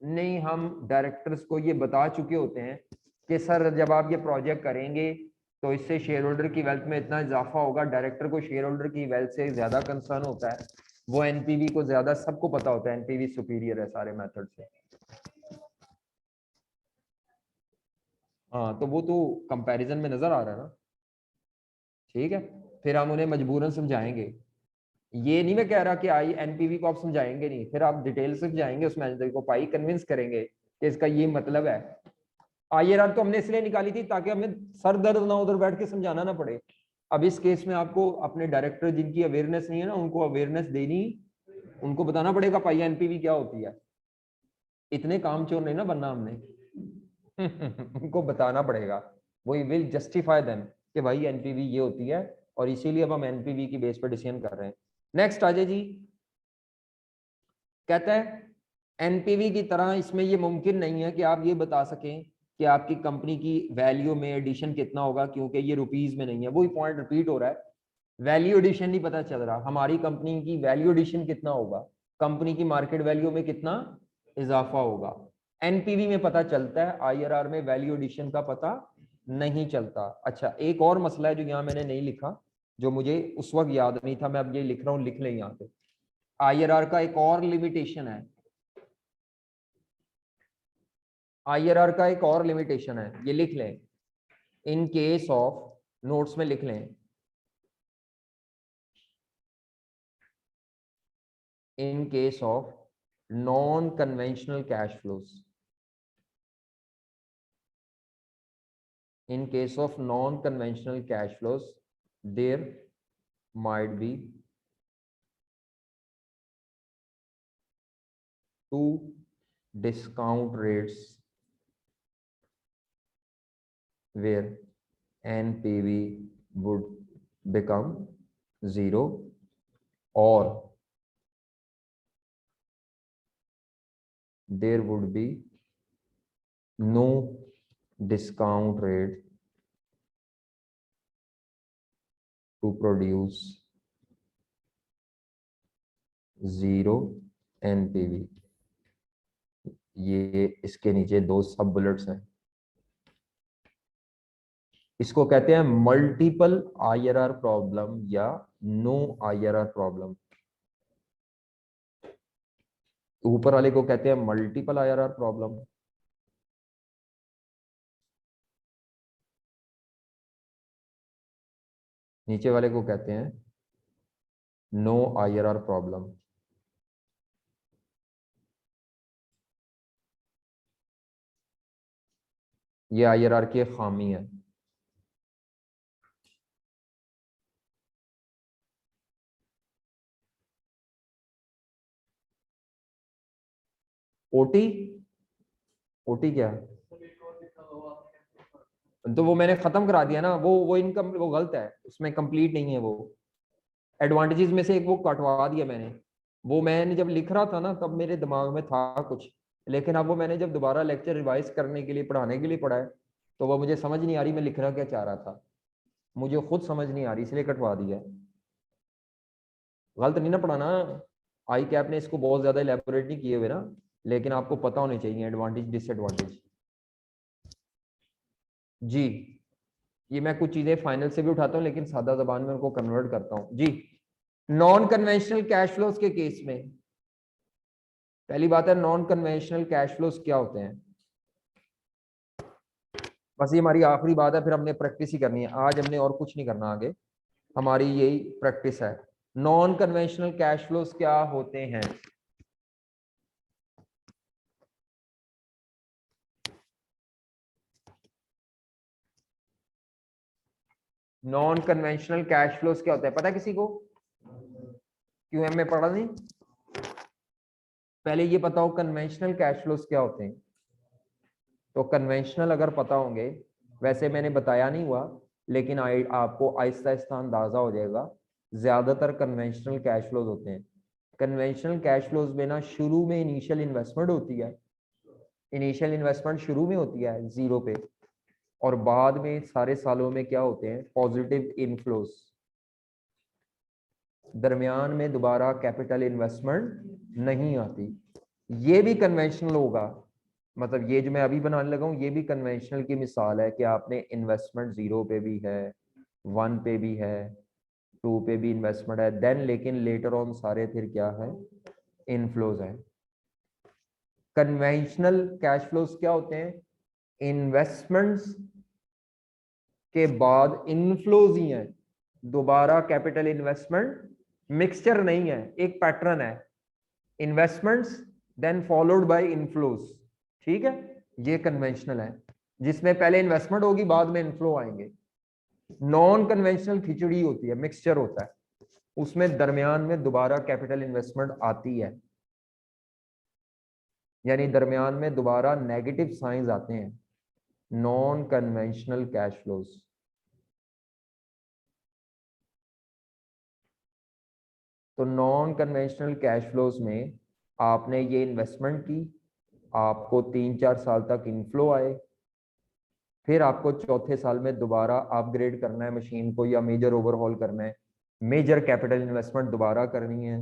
S1: नहीं, हम डायरेक्टर्स को ये बता चुके होते हैं कि सर जब आप ये प्रोजेक्ट करेंगे तो इससे शेयर होल्डर की वेल्थ में इतना इजाफा होगा। डायरेक्टर को शेयर होल्डर की वेल्थ से ज्यादा कंसर्न होता है, वो एनपीवी को ज्यादा, सबको पता होता है एनपीवी सुपीरियर है सारे मेथड से। हाँ, तो वो तो कंपैरिजन में नजर आ रहा है ना। ठीक है, फिर हम उन्हें मजबूरन समझाएंगे। ये नहीं मैं कह रहा कि आई एनपीवी को आप समझाएंगे नहीं, फिर आप डिटेल से समझाएंगे, उस मैनेजर को पाई कन्विंस करेंगे कि इसका ये मतलब है। आईआरआर तो हमने इसलिए निकाली थी ताकि हमें सर दर्द ना उधर बैठ के समझाना ना पड़े। अब इस केस में आपको अपने डायरेक्टर जिनकी अवेयरनेस नहीं है ना, उनको अवेयरनेस देनी, उनको बताना पड़ेगा पाई एनपीवी क्या होती है। इतने काम चोर नहीं ना बनना हमने। उनको बताना पड़ेगा, वी विल जस्टिफाई देम कि भाई एनपीवी ये होती है और इसीलिए अब हम एनपीवी की बेस पर डिसीजन कर रहे हैं। नेक्स्ट अजय जी कहता है एनपीवी की तरह इसमें ये मुमकिन नहीं है कि आप ये बता सकें कि आपकी कंपनी की वैल्यू में एडिशन कितना होगा, क्योंकि ये रुपीज में नहीं है। वही पॉइंट रिपीट हो रहा है, वैल्यू एडिशन नहीं पता चल रहा हमारी कंपनी की वैल्यू एडिशन कितना होगा, कंपनी की मार्केट वैल्यू में कितना इजाफा होगा। एनपीवी में पता चलता है, आईआरआर में वैल्यू एडिशन का पता नहीं चलता। अच्छा, एक और मसला है जो यहाँ मैंने नहीं लिखा, जो मुझे उस वक्त याद नहीं था, मैं अब ये लिख रहा हूँ, लिख लें यहाँ पे। आईआरआर का एक और लिमिटेशन है, आईआरआर का एक और लिमिटेशन है, ये लिख लें। इन केस ऑफ, नोट्स में लिख लें, in case of non conventional cash flows, in case of non-conventional cash flows, there might be two discount rates where NPV would become 0 or there would be no discount rate to produce 0 NPV। ये इसके नीचे दो सब बुलेट्स हैं, इसको कहते हैं मल्टीपल आईआरआर प्रॉब्लम या नो आईआरआर प्रॉब्लम। ऊपर वाले को कहते हैं मल्टीपल आईआरआर प्रॉब्लम, नीचे वाले को कहते हैं नो आईआरआर प्रॉब्लम। ये आईआरआर की एक खामी है। ओटी, ओटी क्या है? तो वो मैंने खत्म करा दिया ना, वो इनकम वो गलत है, उसमें कंप्लीट नहीं है वो। एडवांटेजेस में से एक वो कटवा दिया मैंने। वो मैंने जब लिख रहा था ना तब मेरे दिमाग में था कुछ, लेकिन अब वो मैंने जब दोबारा लेक्चर रिवाइज करने के लिए पढ़ाने के लिए पढ़ा है तो वो मुझे समझ नहीं आ रही मैं लिखना क्या चाह रहा था, मुझे खुद समझ नहीं आ रही इसलिए कटवा दिया। गलत नहीं ना पढ़ाना, आई कैप ने इसको बहुत ज्यादा इलेबोरेट नहीं किए हुए ना, लेकिन आपको पता होने चाहिए एडवांटेज डिसएडवांटेज। जी, ये मैं कुछ चीजें फाइनल से भी उठाता हूँ लेकिन सादा जबान में उनको कन्वर्ट करता हूँ जी। नॉन कन्वेंशनल कैश फ्लोज के केस में पहली बात है, नॉन कन्वेंशनल कैश फ्लोज क्या होते हैं? बस ये हमारी आखिरी बात है, फिर हमने प्रैक्टिस ही करनी है आज, हमने और कुछ नहीं करना आगे, हमारी यही प्रैक्टिस है। नॉन कन्वेंशनल कैश फ्लोज क्या होते हैं? नॉन कन्वेंशनल कैश फ्लोज क्या होते हैं, पता है किसी को? क्यों एम में पढ़ा नहीं? पहले ये बताओ कन्वेंशनल कैश फ्लोज क्या होते हैं। तो कन्वेंशनल अगर पता होंगे, वैसे मैंने बताया नहीं हुआ लेकिन आपको आहिस्ता आहिस्ता अंदाजा हो जाएगा। ज्यादातर कन्वेंशनल कैश फ्लोज होते हैं। कन्वेंशनल कैश फ्लोज में ना शुरू में इनिशियल इन्वेस्टमेंट होती है, इनिशियल इन्वेस्टमेंट शुरू में होती है जीरो पे, और बाद में सारे सालों में क्या होते हैं, पॉजिटिव इनफ्लोज। दरमियान में दोबारा कैपिटल इन्वेस्टमेंट नहीं आती। ये भी कन्वेंशनल होगा, मतलब ये जो मैं अभी बनाने लगा हूँ ये भी कन्वेंशनल की मिसाल है कि आपने इन्वेस्टमेंट जीरो पे भी है, वन पे भी है, टू पे भी इन्वेस्टमेंट है, देन लेकिन लेटर ऑन सारे फिर क्या है, इनफ्लोज है। कन्वेंशनल कैश फ्लोज क्या होते हैं? इन्वेस्टमेंट्स के बाद इनफ्लोज ही है, दोबारा कैपिटल इन्वेस्टमेंट मिक्सचर नहीं है, एक पैटर्न है, investments then followed by inflows. ठीक है, ये कन्वेंशनल है जिसमें पहले इन्वेस्टमेंट होगी बाद में इनफ्लो आएंगे। नॉन कन्वेंशनल खिचड़ी होती है, मिक्सचर होता है, उसमें दरमियान में दोबारा कैपिटल इन्वेस्टमेंट आती है, यानी दरमियान में दोबारा नेगेटिव साइंस आते हैं। Non conventional cash flows. तो नॉन कन्वेंशनल कैश फ्लोज में आपने ये इन्वेस्टमेंट की, आपको 3-4 साल तक इनफ्लो आए, फिर आपको चौथे साल में दोबारा अपग्रेड करना है मशीन को या मेजर ओवरहॉल करना है, मेजर कैपिटल इन्वेस्टमेंट दोबारा करनी है,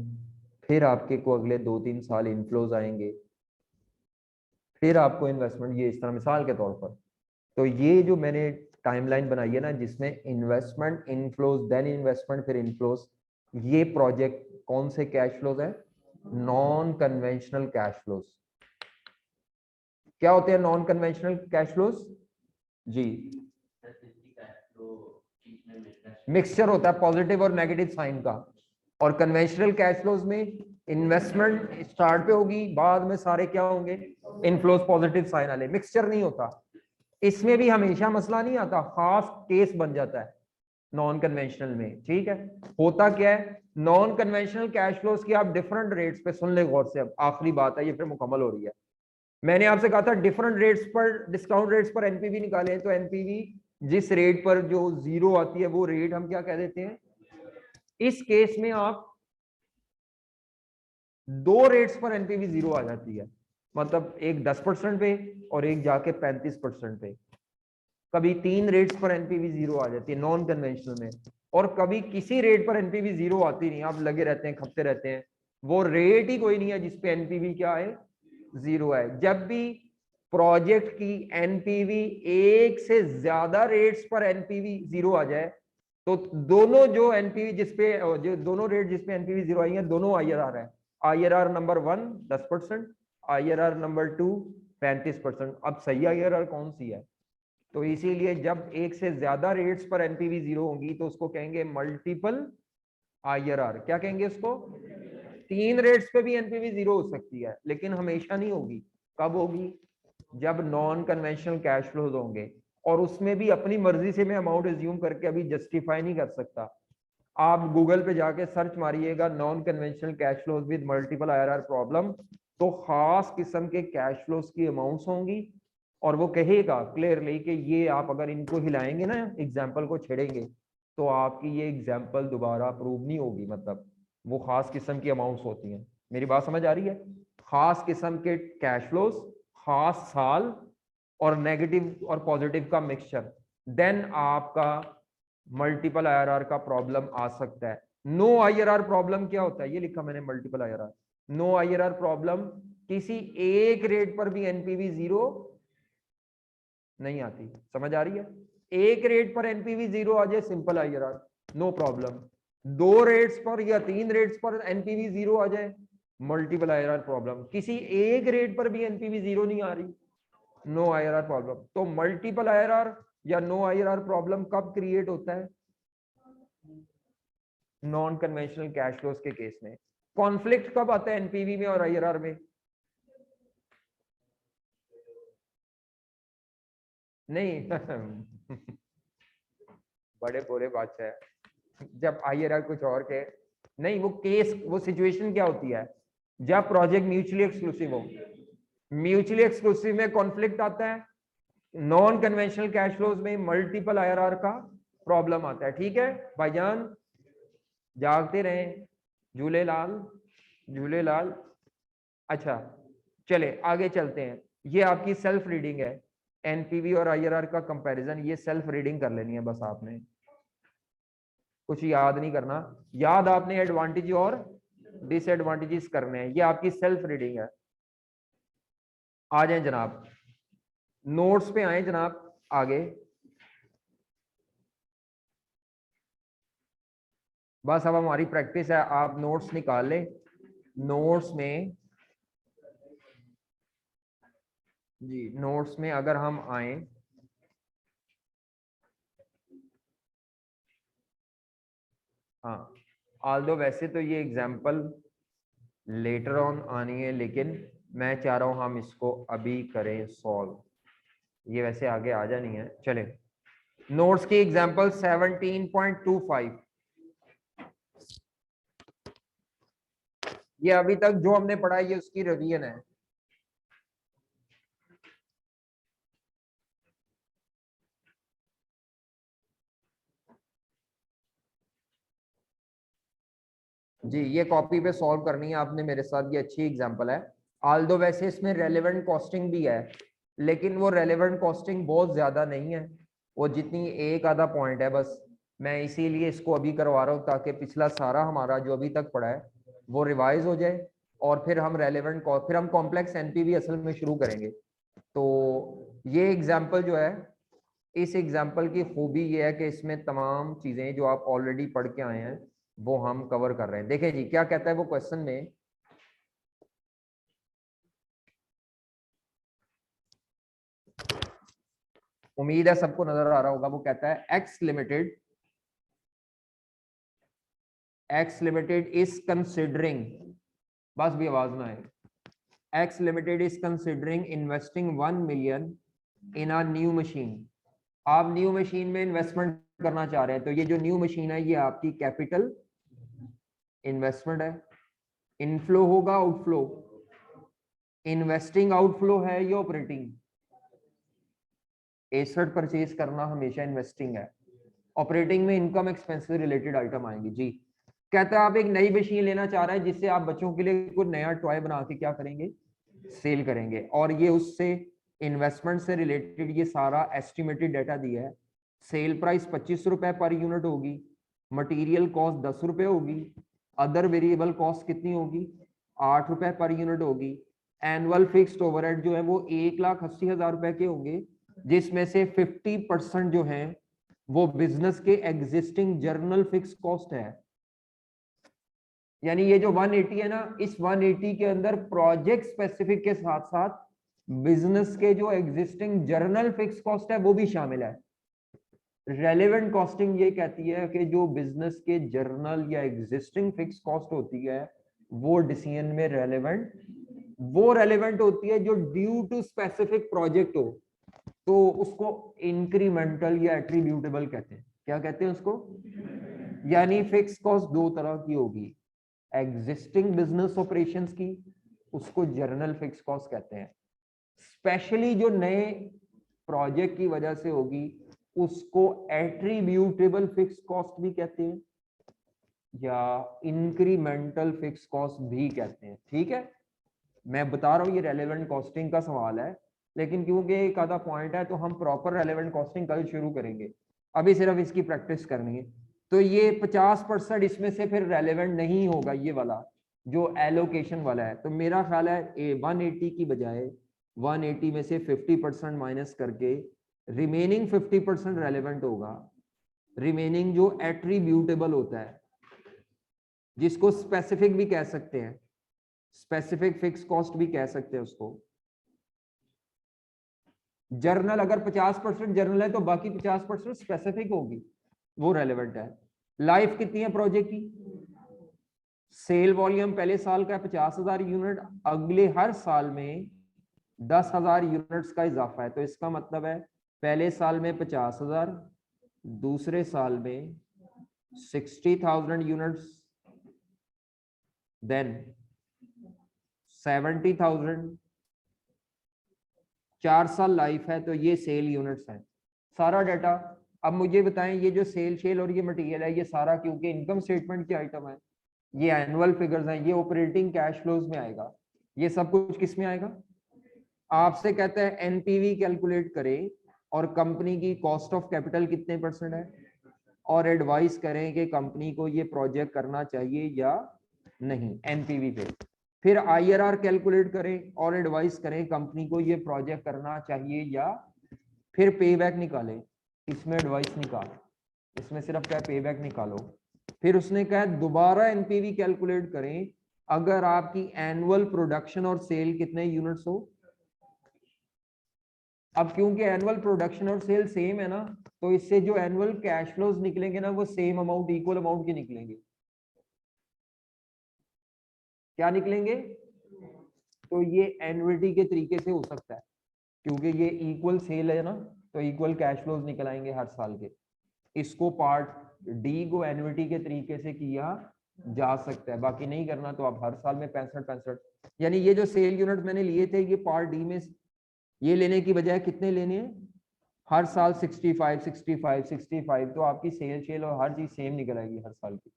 S1: फिर आपके को अगले 2-3 साल इनफ्लोज आएंगे, फिर आपको इन्वेस्टमेंट, ये इस तरह मिसाल के तौर पर। तो ये जो मैंने टाइमलाइन बनाई है ना जिसमें इन्वेस्टमेंट इनफ्लोज देन इन्वेस्टमेंट फिर इनफ्लोज, ये प्रोजेक्ट कौन से कैश फ्लोज है? Non conventional cash flows. क्या होते हैं नॉन कन्वेंशनल कैश फ्लोज? जी, मिक्सचर होता है पॉजिटिव और नेगेटिव साइन का। और कन्वेंशनल कैश फ्लोज में इन्वेस्टमेंट स्टार्ट पे होगी, बाद में सारे क्या होंगे, इनफ्लोज पॉजिटिव साइन वाले, मिक्सचर नहीं होता। इसमें भी हमेशा मसला नहीं आता, खास केस बन जाता है नॉन कन्वेंशनल में। ठीक है, होता क्या है, नॉन कन्वेंशनल कैश फ्लोज की आप डिफरेंट रेट्स पे सुन ले गौर से, अब आखिरी बात है ये फिर मुकम्मल हो रही है। मैंने आपसे कहा था डिफरेंट रेट्स पर, डिस्काउंट रेट्स पर एनपीवी निकाले, तो एनपीवी जिस रेट पर जो जीरो आती है वो रेट हम क्या कह देते हैं। इस केस में आप दो रेट्स पर एनपीवी जीरो आ जाती है, मतलब एक 10% पे और एक जाके 35% पे। कभी 3 रेट्स पर एनपीवी जीरो आ जाती है नॉन कन्वेंशनल में, और कभी किसी रेट पर एनपीवी जीरो आती नहीं, आप लगे रहते हैं, खपते रहते हैं, वो रेट ही कोई नहीं है जिसपे एनपीवी क्या है, जीरो है। जब भी प्रोजेक्ट की एनपीवी एक से ज्यादा रेट्स पर एनपीवी जीरो आ जाए, तो दोनों जो एनपीवी जिसपे जो दोनों रेट जिसपे एनपीवी जीरो आई है, दोनों आईआरआर है। IRR number 1 10%, IRR number 2 35%। अब सही आईआरआर कौन सी है? तो इसीलिए जब एक से ज्यादा रेट्स पर एनपीवी जीरो होगी तो उसको कहेंगे मल्टीपल आईआरआर। क्या कहेंगे उसको? 3 रेट्स पे भी एनपीवी जीरो हो सकती है, लेकिन हमेशा नहीं होगी। कब होगी? जब नॉन कन्वेंशनल कैश फ्लोज होंगे, और उसमें भी अपनी मर्जी से मैं अमाउंट एज्यूम करके अभी जस्टिफाई नहीं कर सकता। आप गूगल पे जाके सर्च मारिएगा non conventional cash flows with multiple IRR problem, तो खास किस्म के कैश फ्लोज की अमाउंट्स होंगी, और वो कहेगा क्लियरली कि ये आप अगर इनको हिलाएंगे ना, एग्जाम्पल को छेड़ेंगे, तो आपकी ये एग्जाम्पल दोबारा अप्रूव नहीं होगी। मतलब वो खास किस्म की अमाउंट्स होती हैं। मेरी बात समझ आ रही है? खास किस्म के कैश फ्लोज, खास साल, और नेगेटिव और पॉजिटिव का मिक्सचर, देन आपका मल्टीपल आईआरआर का प्रॉब्लम आ सकता है। नो आईआरआर प्रॉब्लम क्या होता है? ये लिखा मैंने multiple IRR. No IRR problem, किसी एक रेट पर भी एनपीवी जीरो नहीं आती। समझ आ रही है? एक रेट पर एनपीवी जीरो आ जाए, simple IRR, no problem. 2 rates पर या 3 रेट्स पर एनपीवी जीरो आ जाए, मल्टीपल आईआरआर प्रॉब्लम। किसी एक रेट पर भी एनपीवी जीरो नहीं आ रही, नो आईआरआर प्रॉब्लम। तो मल्टीपल आईआरआर या नो आईआरआर प्रॉब्लम कब क्रिएट होता है? नॉन कन्वेंशनल कैश फ्लोज के केस में। कॉन्फ्लिक्ट कब आता है एनपीवी में और आईआरआर में? नहीं बड़े बोले बादशाह, जब आईआरआर कुछ और के नहीं, वो केस, वो सिचुएशन क्या होती है? जब प्रोजेक्ट म्यूचुअली एक्सक्लूसिव हो। म्यूचुअली एक्सक्लूसिव में कॉन्फ्लिक्ट आता है, नॉन कन्वेंशनल कैश फ्लोज में मल्टीपल आईआरआर का प्रॉब्लम आता है। ठीक है भाईजान, जागते रहें। झूलेलाल, झूलेलाल। अच्छा, चले आगे चलते हैं। ये आपकी सेल्फ रीडिंग है, एनपीवी और आईआरआर का कंपैरिजन। ये सेल्फ रीडिंग कर लेनी है बस आपने, कुछ याद नहीं करना। याद आपने एडवांटेज और डिसएडवांटेजेस करने हैं। ये आपकी सेल्फ रीडिंग है। आ जाए जनाब, नोट्स पे आए जनाब आगे। बस अब हमारी प्रैक्टिस है, आप नोट्स निकाल लें। नोट्स में जी, नोट्स में अगर हम आए, हाँ, आल्दो वैसे तो ये एग्जाम्पल लेटर ऑन आनी है, लेकिन मैं चाह रहा हूं हम इसको अभी करें सॉल्व। ये वैसे आगे आ जानी है। चले, नोट्स की एग्जाम्पल 17.25। ये अभी तक जो हमने पढ़ा है ये उसकी रिवीजन है। जी, ये कॉपी पे सॉल्व करनी है आपने मेरे साथ। ये अच्छी एग्जांपल है। आल्दो वैसे इसमें रेलेवेंट कॉस्टिंग भी है, लेकिन वो रेलेवेंट कॉस्टिंग बहुत ज्यादा नहीं है, वो जितनी एक आधा पॉइंट है बस। मैं इसीलिए इसको अभी करवा रहा हूँ ताकि पिछला सारा हमारा जो अभी तक पढ़ा है वो रिवाइज हो जाए, और फिर हम रेलेवेंट फिर हम कॉम्प्लेक्स एनपीवी असल में शुरू करेंगे। तो ये एग्जाम्पल जो है, इस एग्जाम्पल की खूबी ये है कि इसमें तमाम चीजें जो आप ऑलरेडी पढ़ के आए हैं वो हम कवर कर रहे हैं। देखें जी क्या कहता है वो क्वेश्चन में। उम्मीद है सबको नजर आ रहा होगा। वो कहता है एक्स लिमिटेड इज कंसिडरिंग, बस भी आवाज ना आए, x limited is considering investing 1 million in a new machine. आप न्यू मशीन में इन्वेस्टमेंट करना चाह रहे हैं, तो ये जो न्यू मशीन है ये आपकी कैपिटल इन्वेस्टमेंट है। इनफ्लो होगा आउटफ्लो, इन्वेस्टिंग आउटफ्लो है या ऑपरेटिंग? एसेट परचेज करना हमेशा इन्वेस्टिंग है। ऑपरेटिंग में इनकम एक्सपेंस से रिलेटेड आइटम आएंगे। जी, कहता है आप एक नई मशीन लेना चाह रहे हैं जिससे आप बच्चों के लिए कोई नया टॉय बना के क्या करेंगे, सेल करेंगे, और ये उससे इन्वेस्टमेंट से रिलेटेड ये सारा एस्टिमेटेड डाटा दिया है। सेल प्राइस 25 रुपए पर यूनिट होगी, मटेरियल कॉस्ट 10 रुपए होगी, अदर वेरिएबल कॉस्ट कितनी होगी, 8 रुपए पर यूनिट होगी, एनुअल फिक्स्ड ओवरहेड जो है वो 1,80,000 रुपए के होंगे, जिसमें से 50% जो है वो बिजनेस के एग्जिस्टिंग जर्नल फिक्स कॉस्ट है। यानी ये जो 180 है ना, इस 180 के अंदर प्रोजेक्ट स्पेसिफिक के साथ साथ बिजनेस के जो एग्जिस्टिंग जर्नल फिक्स कॉस्ट है वो भी शामिल है। रेलेवेंट कॉस्टिंग ये कहती है कि जो बिजनेस के जर्नल या एग्जिस्टिंग फिक्स कॉस्ट होती है वो डिसीजन में रेलेवेंट होती है जो ड्यू टू स्पेसिफिक प्रोजेक्ट हो, तो उसको इंक्रीमेंटल या एट्रीब्यूटेबल कहते हैं। क्या कहते हैं उसको? यानी फिक्स कॉस्ट दो तरह की होगी, एग्जिस्टिंग बिजनेस ऑपरेशंस की, उसको जर्नल फिक्स कॉस्ट कहते हैं। स्पेशली जो नए प्रोजेक्ट की वजह से होगी उसको एट्रीब्यूटेबल फिक्स कॉस्ट भी कहते हैं या इंक्रीमेंटल फिक्स कॉस्ट भी कहते हैं। ठीक है, मैं बता रहा हूं ये रेलेवेंट कॉस्टिंग का सवाल है, लेकिन क्योंकि एक आधा पॉइंट है तो हम प्रॉपर रेलेवेंट कॉस्टिंग कल शुरू करेंगे, अभी सिर्फ इसकी प्रैक्टिस करनी है। तो ये 50% इसमें से फिर रेलेवेंट नहीं होगा, ये वाला जो एलोकेशन वाला है। तो मेरा ख्याल है 180 की बजाय 180 में से 50% माइनस करके रिमेनिंग 50% रेलेवेंट होगा। रिमेनिंग जो एट्रीब्यूटेबल होता है, जिसको स्पेसिफिक भी कह सकते हैं, स्पेसिफिक फिक्स कॉस्ट भी कह सकते हैं उसको। जर्नल अगर 50% जर्नल है तो बाकी 50% स्पेसिफिक होगी, वो रेलेवेंट है। लाइफ कितनी है प्रोजेक्ट की? सेल वॉल्यूम पहले साल का 50,000 यूनिट, अगले हर साल में 10,000 यूनिट्स का इजाफा है। तो इसका मतलब है पहले साल में 50,000, दूसरे साल में 60,000 यूनिट्स, देन 70,000। 4 साल लाइफ है तो ये सेल यूनिट्स हैं। सारा डाटा। अब मुझे बताएं, ये जो सेल और ये मटेरियल है, ये सारा क्योंकि इनकम स्टेटमेंट की आइटम है, ये एनुअल फिगर्स हैं, ये ऑपरेटिंग कैश फ्लोज में आएगा। ये सब कुछ किस में आएगा? आपसे कहते हैं एनपीवी कैलकुलेट करें और कंपनी की कॉस्ट ऑफ कैपिटल कितने % है, और एडवाइस करें कि कंपनी को ये प्रोजेक्ट करना चाहिए या नहीं एनपीवी पे। फिर आईआरआर कैलकुलेट करें और एडवाइस करें कंपनी को ये प्रोजेक्ट करना चाहिए या, फिर पे बैक निकालें। इसमें एडवाइस निकाल, इसमें सिर्फ क्या पे बैक निकालो। फिर उसने कहा दोबारा एनपीवी कैलकुलेट करें अगर आपकी एनुअल प्रोडक्शन और सेल कितने यूनिट्स हो। अब क्योंकि एनुअल प्रोडक्शन और सेल सेम है ना, तो इससे जो एनुअल कैश फ्लोज निकलेंगे ना वो सेम अमाउंट, इक्वल अमाउंट के निकलेंगे। क्या निकलेंगे? तो ये एनुअलिटी के तरीके से हो सकता है, क्योंकि ये इक्वल सेल है ना, तो इक्वल कैश फ्लोज निकल आएंगे हर साल के। इसको पार्ट डी को एनुअलिटी के तरीके से किया जा सकता है, बाकी नहीं करना तो आप हर साल में 65 यानी ये जो सेल यूनिट मैंने लिए थे ये पार्ट डी में, ये लेने की बजाय कितने लेने हैं हर साल? 65 तो आपकी सेल और हर चीज सेम निकल आएगी हर साल की।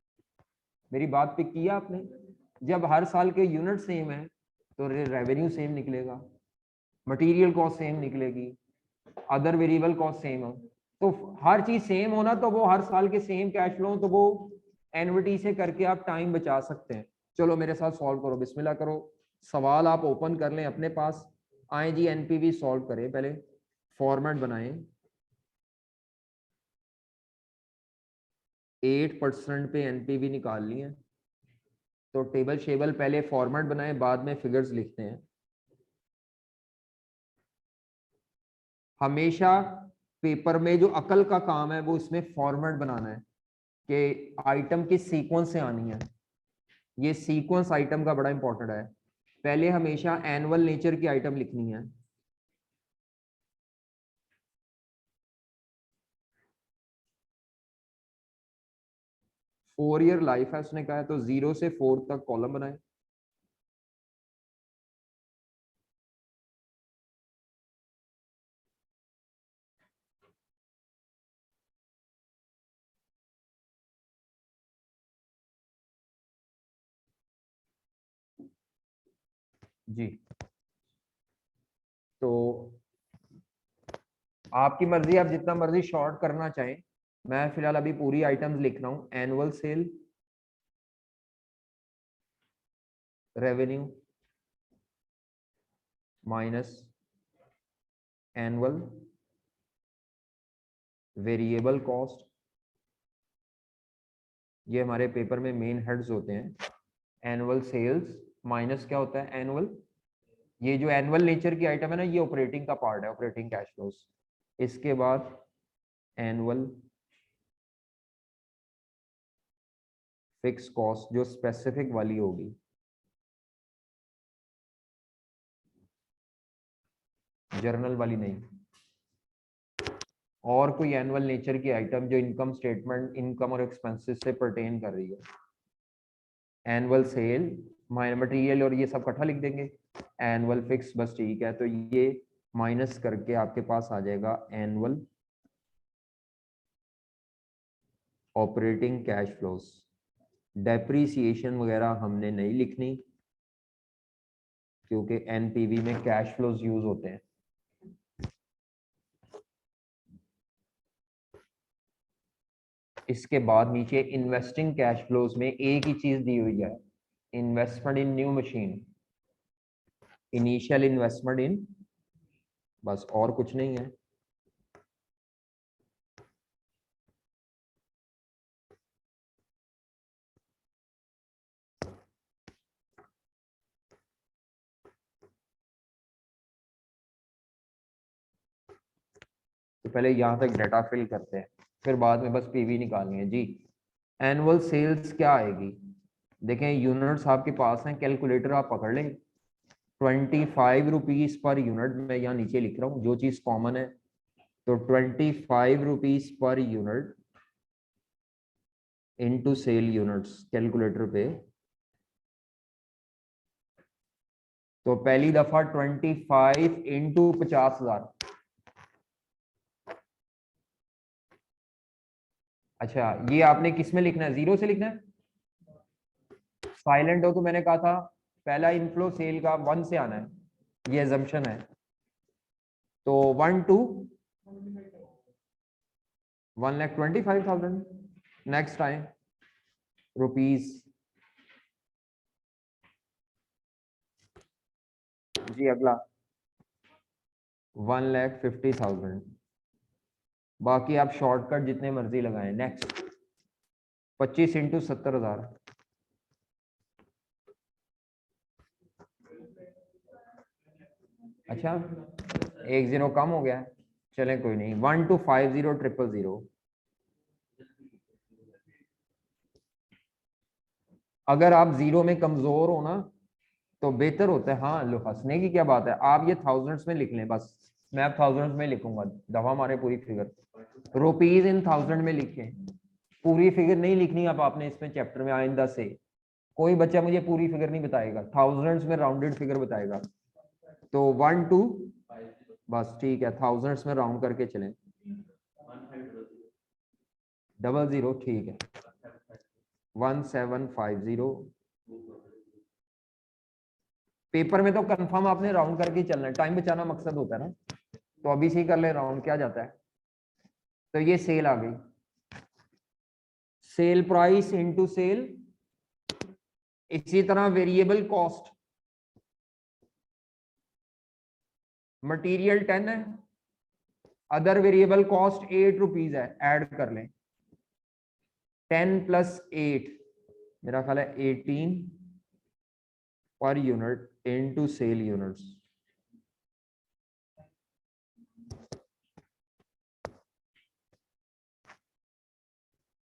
S1: मेरी बात पिक किया आपने? जब हर साल के यूनिट सेम है तो रेवेन्यू सेम निकलेगा, मटेरियल कॉस्ट सेम निकलेगी, अदर वेरिएबल कॉस्ट सेम हो, तो हर चीज सेम होना तो वो हर साल के सेम कैश फ्लो, तो वो एनविटी से करके आप टाइम बचा सकते हैं। चलो मेरे साथ सॉल्व करो, बिस्मिल्लाह करो। सवाल आप ओपन कर लें अपने पास, आए जी एनपीवी सॉल्व करें, पहले फॉर्मेट बनाएं। 8% पे एनपीवी निकालनी है तो टेबल शेबल पहले फॉर्मेट बनाएं, बाद में फिगर्स लिखते हैं। हमेशा पेपर में जो अकल का काम है वो इसमें फॉर्मेट बनाना है कि आइटम किस सीक्वेंस से आनी है। ये सीक्वेंस आइटम का बड़ा इंपॉर्टेंट है। पहले हमेशा एनुअल नेचर की आइटम लिखनी है, फोर ईयर लाइफ है उसने कहा है, तो 0 से 4 तक कॉलम बनाए। जी, तो आपकी मर्जी, आप जितना मर्जी शॉर्ट करना चाहें। मैं फिलहाल अभी पूरी आइटम्स लिख रहा हूं। Annual sale, revenue, minus annual variable cost, ये हमारे पेपर में मेन हेड्स होते हैं। एनुअल सेल्स माइनस क्या होता है एनुअल, ये जो एनुअल नेचर की आइटम है ना, ये ऑपरेटिंग का पार्ट है, ऑपरेटिंग कैश फ्लोज। इसके बाद एनुअल फिक्स कॉस्ट जो स्पेसिफिक वाली होगी, जर्नल वाली नहीं, और कोई एनुअल नेचर की आइटम जो इनकम स्टेटमेंट, इनकम और एक्सपेंसेस से परटेन कर रही है। एनुअल सेल मटेरियल और ये सब इकट्ठा लिख देंगे, एनुअल फिक्स, बस ठीक है। तो ये माइनस करके आपके पास आ जाएगा annual operating cash flows. Depreciation वगैरह हमने नहीं लिखनी क्योंकि एनपीवी में कैश फ्लोज यूज होते हैं। इसके बाद नीचे इन्वेस्टिंग कैश फ्लोज में एक ही चीज दी हुई है, इन्वेस्टमेंट इन न्यू मशीन, इनिशियल इन्वेस्टमेंट इन, बस और कुछ नहीं है। तो पहले यहां तक डाटा फिल करते हैं, फिर बाद में बस पीवी निकालनी है जी। एनुअल सेल्स क्या आएगी, देखें यूनिट्स आपके पास हैं, कैलकुलेटर आप पकड़ लें। 25 रुपीज पर यूनिट, मैं यहाँ नीचे लिख रहा हूँ जो चीज कॉमन है। तो 25 rupees per unit into sale units calculator पे। तो पहली दफा 25 इंटू 50,000। अच्छा, ये आपने किस में लिखना है, जीरो से लिखना है? साइलेंट हो तो मैंने कहा था पहला इनफ्लो सेल का 1 से आना है, ये एजम्पशन है। तो 1 टू 1,25,000। नेक्स्ट आए रुपीज जी, अगला 1,50,000। बाकी आप शॉर्टकट जितने मर्जी लगाएं। Next 25 into 70,000। अच्छा, एक जीरो कम हो गया, चले कोई नहीं। 1,250,000। अगर आप जीरो में कमजोर हो ना तो बेहतर होता है। हाँ, लो हंसने की क्या बात है, आप ये थाउजेंड्स में लिख लें बस। मैं अब थाउजेंड्स में लिखूंगा, दफा मारे पूरी फिगर। रुपीज इन थाउजेंड में लिखें, पूरी फिगर नहीं लिखनी अब आपने इसमें चैप्टर में आइंदा से। कोई बच्चा मुझे पूरी फिगर नहीं बताएगा, थाउजेंड्स में राउंडेड फिगर बताएगा। तो 1 टू, बस ठीक है, थाउजेंड्स में राउंड करके चलें। 00, ठीक है। 1750। पेपर में तो कंफर्म आपने राउंड करके चलना है, टाइम बचाना मकसद होता है ना। तो अभी से ही कर ले राउंड, क्या जाता है। तो ये सेल आ गई, सेल प्राइस इनटू सेल। इसी तरह वेरिएबल कॉस्ट, मटेरियल 10 है, अदर वेरिएबल कॉस्ट 8 रुपीज है, ऐड कर लें। 10 प्लस 8 मेरा ख्याल है 18 per unit into sale units.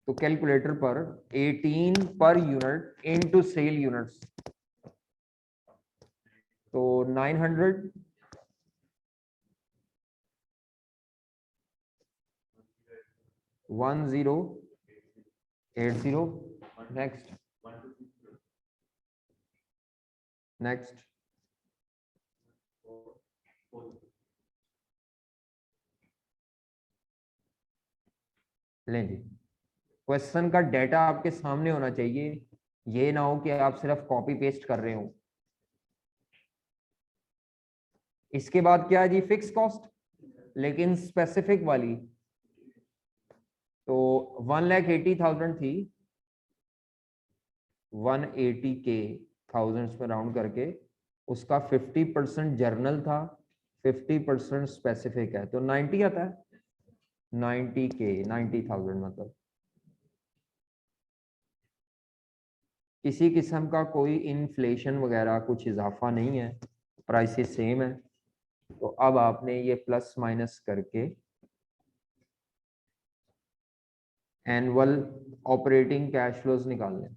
S1: तो कैलकुलेटर पर 18 per unit into sale units, तो 900। 1080। Next next. लें जी, क्वेश्चन का डेटा आपके सामने होना चाहिए, ये ना हो कि आप सिर्फ कॉपी पेस्ट कर रहे हो। इसके बाद क्या है जी, फिक्स कॉस्ट, लेकिन स्पेसिफिक वाली। तो 1,80,000 थी, 180 के थाउजेंड्स में राउंड करके उसका 50% जर्नल था, 50% स्पेसिफिक है, तो 90 आता है, 90K, 90,000 मतलब। किसी किस्म का कोई इन्फ्लेशन वगैरह कुछ इजाफा नहीं है, प्राइसेस सेम है। तो अब आपने ये प्लस माइनस करके एनुअल ऑपरेटिंग कैश फ्लोज निकालने।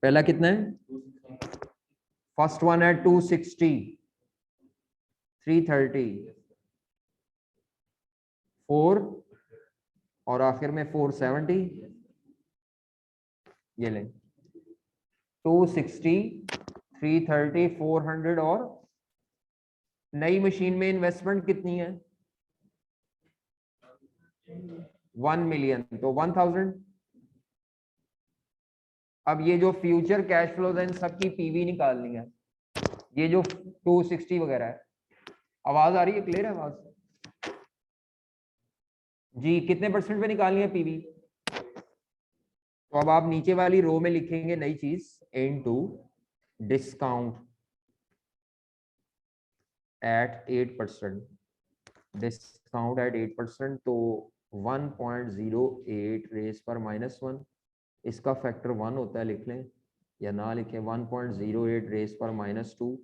S1: पहला कितना है? फर्स्ट वन है 260, 330, 4 और आखिर में 470। ये लें 260, 330, 400 और नई मशीन में इन्वेस्टमेंट कितनी है? 1 मिलियन, तो 1000। अब ये जो फ्यूचर कैश फ्लोज है इन सबकी पीवी निकालनी है। ये जो 260 वगैरह है, आवाज आ रही है? क्लियर है आवाज? जी, कितने परसेंट पे निकालनी है पीवी? तो अब आप नीचे वाली रो में लिखेंगे नई चीज, into discount at 8%, discount at 8%, तो 1.08 रेस पर -1, इसका फैक्टर 1 होता है, लिख लें या ना लिखें। 1.08 रेस पर -2,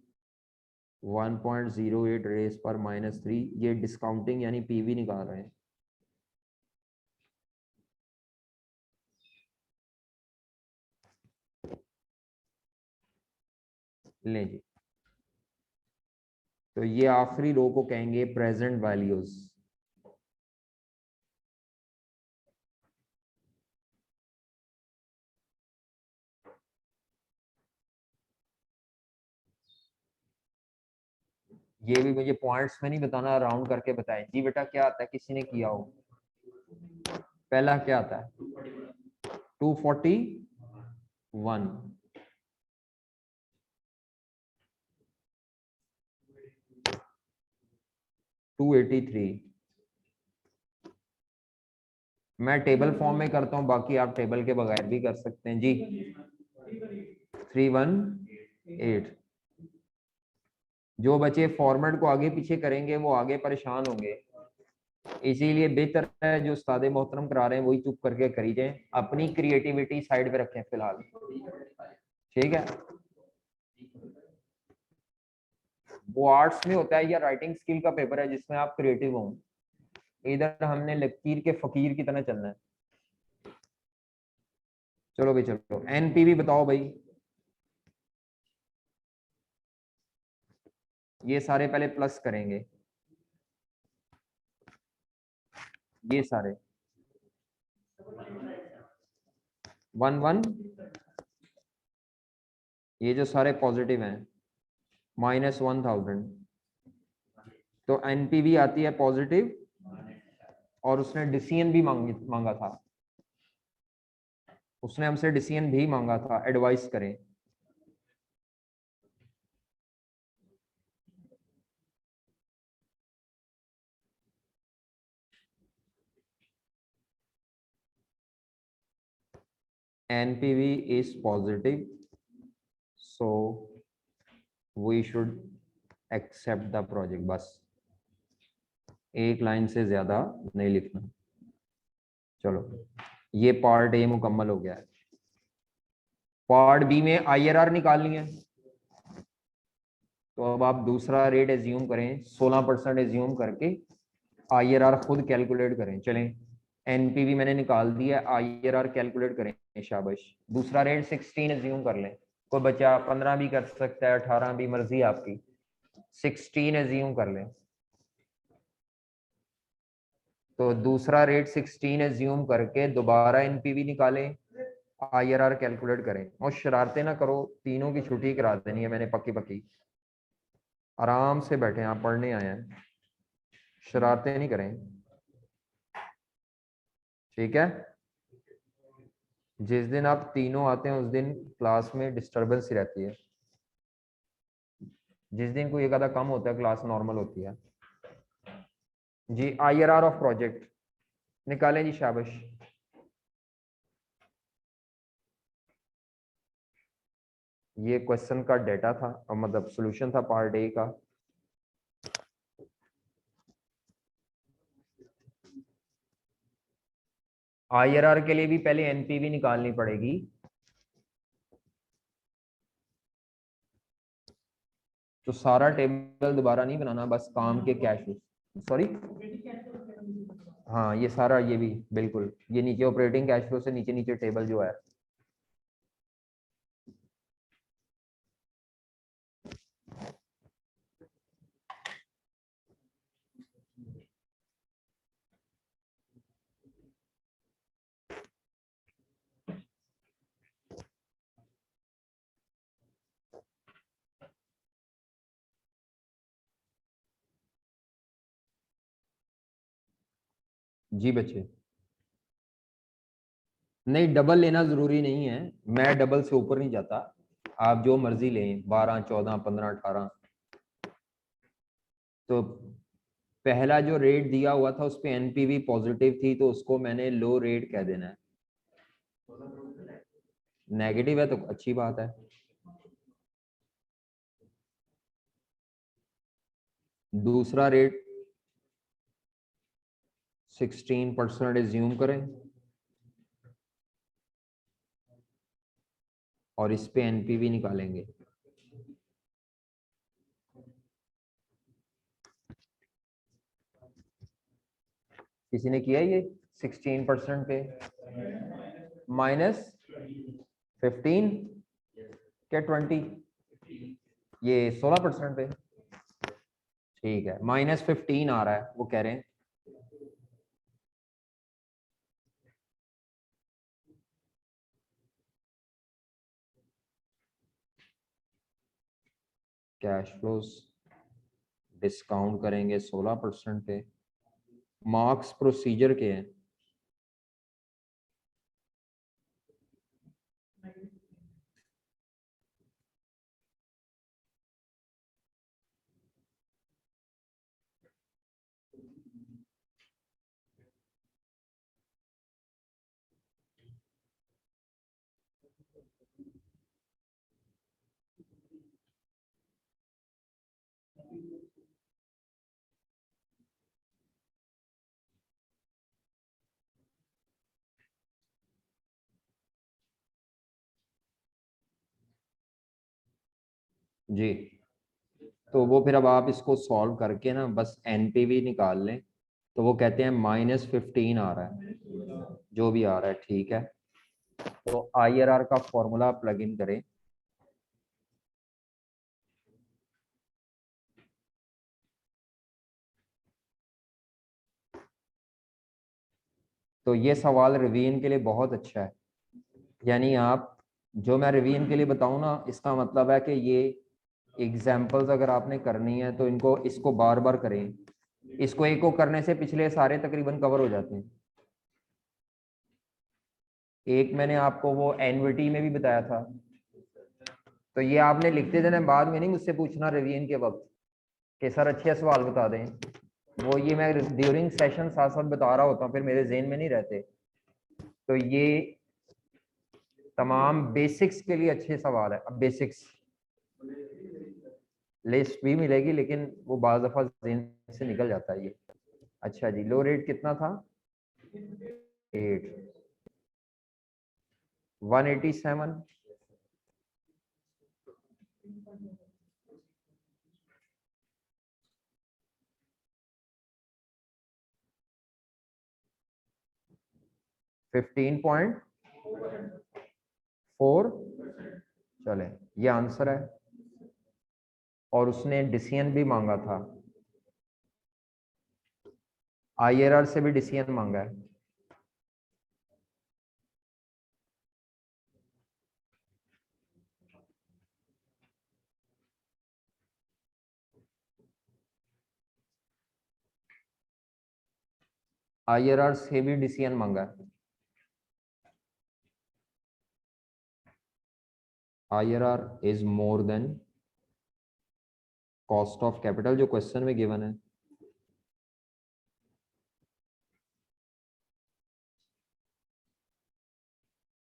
S1: 1.08 रेस पर -3, ये डिस्काउंटिंग यानी पीवी निकाल रहे हैं। लें जी, तो ये आखिरी रो को कहेंगे प्रेजेंट वैल्यूज। ये भी मुझे पॉइंट्स में नहीं बताना, राउंड करके बताएं जी बेटा। क्या आता है, किसी ने किया हो? पहला क्या आता है? 241, 283। मैं टेबल फॉर्म में करता हूं, बाकी आप टेबल के बगैर भी कर सकते हैं जी। 318। जो बच्चे फॉर्मेट को आगे पीछे करेंगे वो आगे परेशान होंगे, इसीलिए बेहतर है जो उस्ताद मोहतरम करा रहे हैं वही चुप करके करी जाए, अपनी क्रिएटिविटी साइड पे रखें फिलहाल। ठीक है, वो आर्ट्स में होता है या राइटिंग स्किल का पेपर है जिसमें आप क्रिएटिव हो। इधर हमने लकीर के फकीर की तरह चलना है। चलो भाई चलो, एनपीवी बताओ भाई। ये सारे पहले प्लस करेंगे, ये सारे 1 1, ये जो सारे पॉजिटिव हैं -1000, तो एनपीवी आती है पॉजिटिव, और उसने डिसीजन भी मांगा था, उसने हमसे डिसीजन भी मांगा था, एडवाइस करें। NPV is positive, so we should accept the project. बस एक लाइन से ज्यादा नहीं लिखना। चलो, ये पार्ट ए मुकम्मल हो गया है। पार्ट बी में आईआरआर निकालनी है, तो अब आप दूसरा रेट एज्यूम करें, 16% एज्यूम करके आईआरआर खुद कैलकुलेट करें। चलें, एनपीवी मैंने निकाल दिया, आईआरआर कैलकुलेट करें। शाबाश। दूसरा रेट 16 एज्यूम कर लें, कोई बच्चा 15 भी कर सकता है, 18 भी, मर्जी आपकी। 16 एज्यूम कर लें, तो दूसरा रेट 16 एज्यूम करके दोबारा एनपीवी निकालें, आईआरआर कैलकुलेट करें। और शरारतें ना करो, तीनों की छुट्टी करा देनी है मैंने पक्की पक्की। आराम से बैठे, आप पढ़ने आए हैं, शरारतें नहीं करें, ठीक है? जिस दिन आप तीनों आते हैं उस दिन क्लास में डिस्टरबेंस ही रहती है, जिस दिन कोई एक आधा कम होता है क्लास नॉर्मल होती है जी। आईआरआर ऑफ प्रोजेक्ट निकालें जी, शाबाश। ये क्वेश्चन का डेटा था, और मतलब सॉल्यूशन था पार्ट ए का। आईआरआर के लिए भी पहले एनपीवी निकालनी पड़ेगी। तो सारा टेबल दोबारा नहीं बनाना, बस काम के कैश फ्लो, सॉरी हाँ ये सारा, ये भी बिल्कुल, ये नीचे ऑपरेटिंग कैश फ्लो से नीचे नीचे टेबल जो है। जी बच्चे, नहीं डबल लेना जरूरी नहीं है, मैं डबल से ऊपर नहीं जाता, आप जो मर्जी लें, 12 14 15 18। तो पहला जो रेट दिया हुआ था उस पे एनपीवी पॉजिटिव थी, तो उसको मैंने लो रेट कह देना है। नेगेटिव है तो अच्छी बात है। दूसरा रेट 16% एज्यूम करें, और इस पे एनपीवी निकालेंगे। किसी ने किया ये 16% पे -15 क्या 20, ये 16% पे, ठीक है -15 आ रहा है वो कह रहे हैं। कैश फ्लोज डिस्काउंट करेंगे 16% पे, मार्क्स प्रोसीजर के हैं। जी, तो वो फिर अब आप इसको सॉल्व करके ना बस एनपीवी निकाल लें, तो वो कहते हैं -15 आ रहा है, जो भी आ रहा है ठीक है। तो आईआरआर का फॉर्मूला प्लग इन करें। तो ये सवाल रिवीजन के लिए बहुत अच्छा है, यानी आप जो मैं रिवीजन के लिए बताऊं ना, इसका मतलब है कि ये एग्जाम्पल्स अगर आपने करनी है तो इनको इसको बार बार करें, इसको एक को करने से पिछले सारे तकरीबन कवर हो जाते हैं। एक मैंने आपको वो एनवीटी में भी बताया था, तो ये आपने लिखते देना, बाद में नहीं मुझसे पूछना रिवीजन के वक्त कि सर अच्छे सवाल बता दें, वो ये मैं ड्यूरिंग सेशन साथ साथ बता रहा होता हूँ, फिर मेरे जेहन में नहीं रहते। तो ये तमाम बेसिक्स के लिए अच्छे सवाल है। अब बेसिक्स लिस्ट भी मिलेगी, लेकिन वो बाज़ दफ़ा जेहन से निकल जाता है ये। अच्छा जी, लो रेट कितना था? 8, 187, 15.4, चले ये आंसर है। और उसने डिसीजन भी मांगा था, आईआरआर से भी डिसीजन मांगा है। आईआरआर से भी डिसीजन मांगा है। IRR is more than cost of capital, जो क्वेश्चन में गिवन है।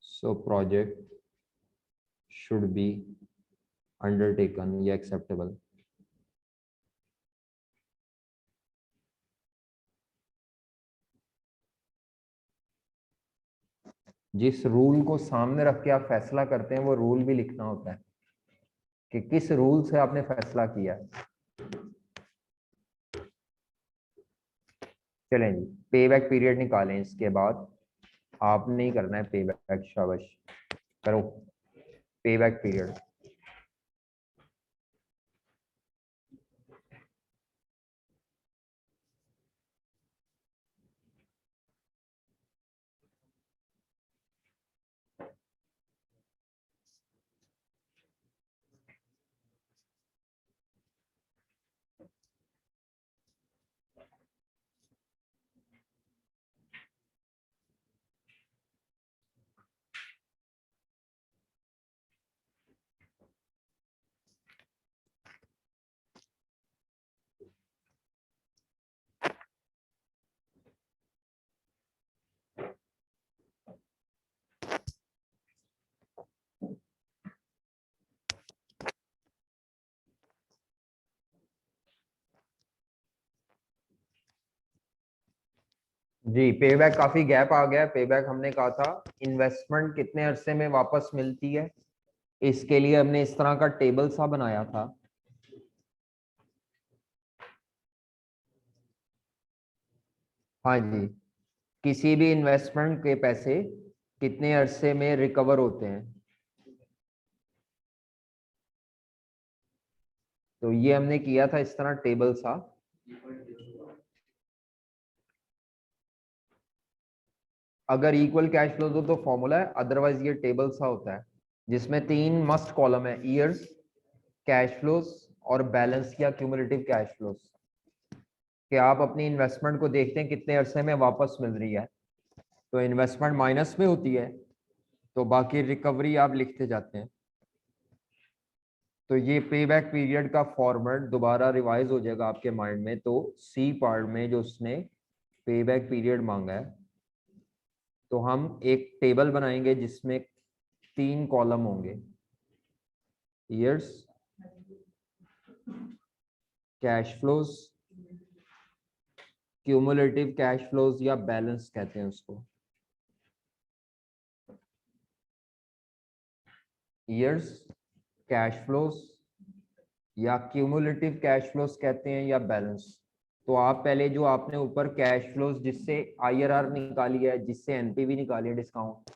S1: So project should be undertaken, ये एक्सेप्टेबल। जिस रूल को सामने रख के आप फैसला करते हैं वो रूल भी लिखना होता है कि किस रूल से आपने फैसला किया है। चलें जी, पे बैक पीरियड निकालें। इसके बाद आप नहीं करना है पे बैक, शाबाश करो पे बैक पीरियड। जी, पे बैक काफी गैप आ गया। पे बैक हमने कहा था इन्वेस्टमेंट कितने अरसे में वापस मिलती है, इसके लिए हमने इस तरह का टेबल सा बनाया था। हाँ जी, किसी भी इन्वेस्टमेंट के पैसे कितने अरसे में रिकवर होते हैं, तो ये हमने किया था इस तरह टेबल सा। अगर इक्वल कैश फ्लो दो तो फॉर्मूला है, अदरवाइज ये टेबल सा होता है जिसमें 3 मस्ट कॉलम है, ईयर्स, कैश फ्लोज और बैलेंस या क्यूमुलेटिव कैश फ्लोज, कि आप अपनी इन्वेस्टमेंट को देखते हैं कितने अरसे में वापस मिल रही है। तो इन्वेस्टमेंट माइनस में होती है तो बाकी रिकवरी आप लिखते जाते हैं। तो ये पे बैक पीरियड का फॉर्मेट दोबारा रिवाइज हो जाएगा आपके माइंड में। तो सी पार्ट में जो उसने पे बैक पीरियड मांगा है, तो हम एक टेबल बनाएंगे जिसमें 3 कॉलम होंगे, years, cash flows, cumulative cash flows या बैलेंस कहते हैं उसको। ईयर्स, कैश फ्लोज या क्यूमुलेटिव कैश फ्लोज कहते हैं या बैलेंस। तो आप पहले जो आपने ऊपर कैश फ्लोज जिससे आईआरआर निकाली है, जिससे एनपीवी निकाली है, डिस्काउंट,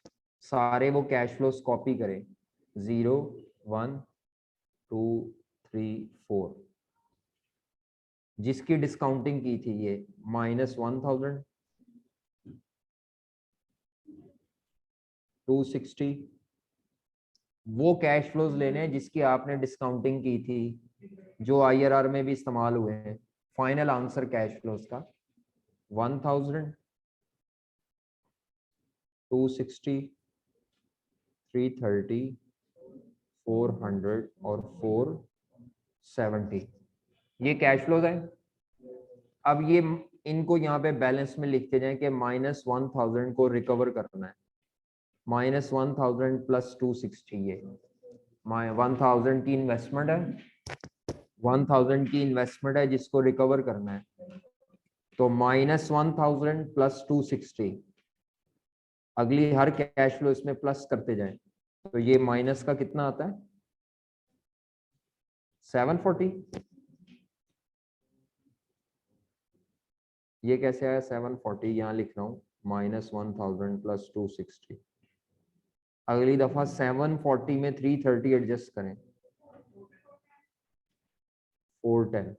S1: सारे वो कैश फ्लोज कॉपी करें। 0, 1, 2, 3, 4, जिसकी डिस्काउंटिंग की थी ये -1000, 260, वो कैश फ्लोज लेने हैं जिसकी आपने डिस्काउंटिंग की थी, जो आईआरआर में भी इस्तेमाल हुए हैं। फाइनल आंसर कैश फ्लोज का 1000, 260, 330, 400 और 470, ये कैश फ्लोज है। अब ये इनको यहाँ पे बैलेंस में लिखते जाएं कि -1000 को रिकवर करना है। -1000 + 260, ये 1000 की इन्वेस्टमेंट है, 1000 की इन्वेस्टमेंट है जिसको रिकवर करना है। तो -1000 + 260, अगली हर कैश फ्लो इसमें प्लस करते जाएं, तो ये माइनस का कितना आता है 740। ये कैसे आया 740, यहाँ लिख रहा हूँ -1000 + 260। अगली दफा 740 में 330 एडजस्ट करें, 410।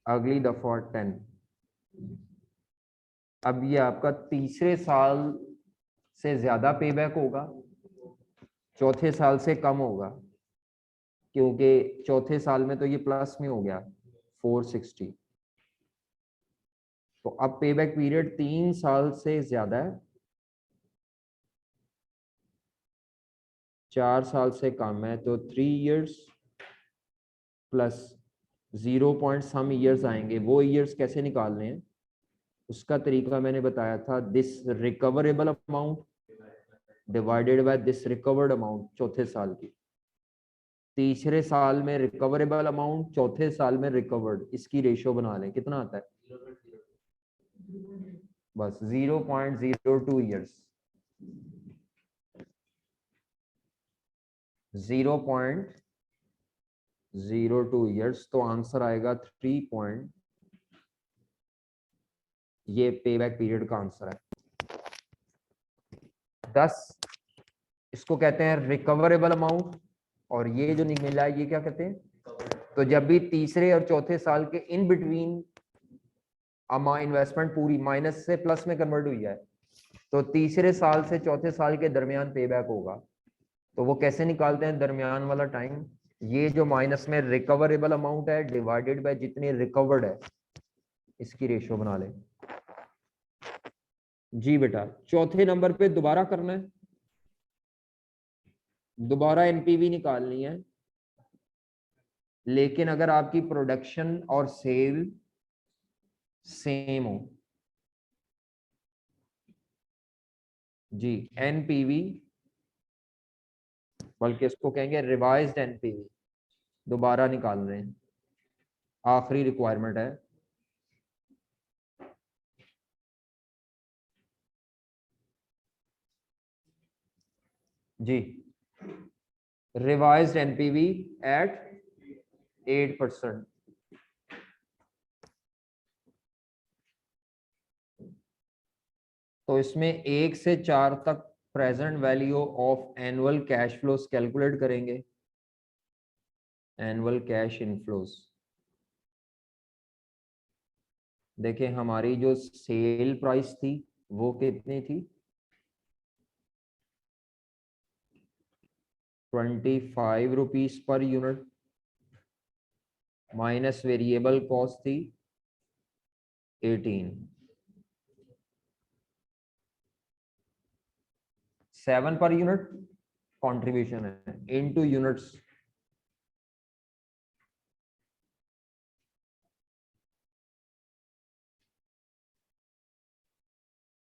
S1: अगली दफा 10। अब ये आपका तीसरे साल से ज्यादा पे बैक होगा, चौथे साल से कम होगा, क्योंकि चौथे साल में तो ये प्लस में हो गया 460। तो अब पे बैक पीरियड 3 साल से ज्यादा है, 4 साल से कम है, तो 3 years plus 0 point some years आएंगे। वो ईयर्स कैसे निकालने हैं उसका तरीका मैंने बताया था, this recoverable amount divided by this recovered amount चौथे साल की। तीसरे साल में रिकवरेबल अमाउंट, चौथे साल में रिकवर्ड, इसकी रेशियो बना लें, कितना आता है? बस 0.02 ईयर्स, 0.02 ईयर्स, तो आंसर आएगा 3 पॉइंट, ये पे बैक पीरियड का आंसर है। 10 इसको कहते हैं रिकवरेबल अमाउंट, और ये जो मिला है ये क्या कहते हैं? तो जब भी तीसरे और चौथे साल के इन बिटवीन इन्वेस्टमेंट पूरी माइनस से प्लस में कन्वर्ट हुई है, तो तीसरे साल से चौथे साल के दरमियान पे बैक होगा। तो वो कैसे निकालते हैं दरमियान वाला टाइम? ये जो माइनस में रिकवरेबल अमाउंट है डिवाइडेड बाय जितनी रिकवर्ड है, इसकी रेशियो बना लें। जी बेटा, चौथे नंबर पे दोबारा करना है, दोबारा एनपीवी निकालनी है, लेकिन अगर आपकी प्रोडक्शन और सेल सेम हो। जी, एनपीवी, बल्कि इसको कहेंगे रिवाइज्ड एनपीवी, दोबारा निकाल रहे हैं, आखिरी रिक्वायरमेंट है। जी, रिवाइज्ड एनपीवी एट 8%। तो इसमें 1 से 4 तक present value of annual cash flows calculate करेंगे, एनुअल कैश इनफ्लोस। देखिए हमारी जो सेल प्राइस थी वो कितनी थी? 25 rupees per unit, minus variable cost थी 18, 7 पर यूनिट कंट्रीब्यूशन है, इनटू यूनिट्स।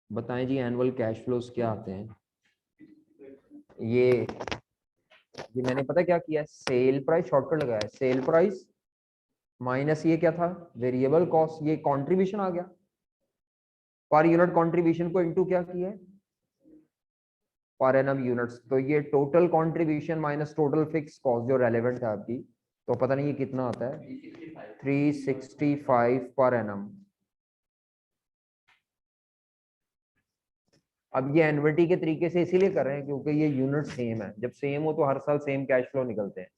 S1: बताएं जी एनुअल कैश फ्लोस क्या आते हैं? ये मैंने पता क्या किया है, सेल प्राइस शॉर्टकट लगाया है, सेल प्राइस माइनस ये क्या था, वेरिएबल कॉस्ट, ये कंट्रीब्यूशन आ गया, पर यूनिट कंट्रीब्यूशन को इनटू क्या किया है, पर एनम यूनिट्स। तो ये total contribution minus total fix cost जो रेलेवेंट है आपकी, तो पता नहीं ये कितना आता है, 365 पर एनम। अब ये एनविटी के तरीके से इसीलिए कर रहे हैं क्योंकि ये यूनिट सेम है, जब सेम हो तो हर साल सेम कैश फ्लो निकलते हैं।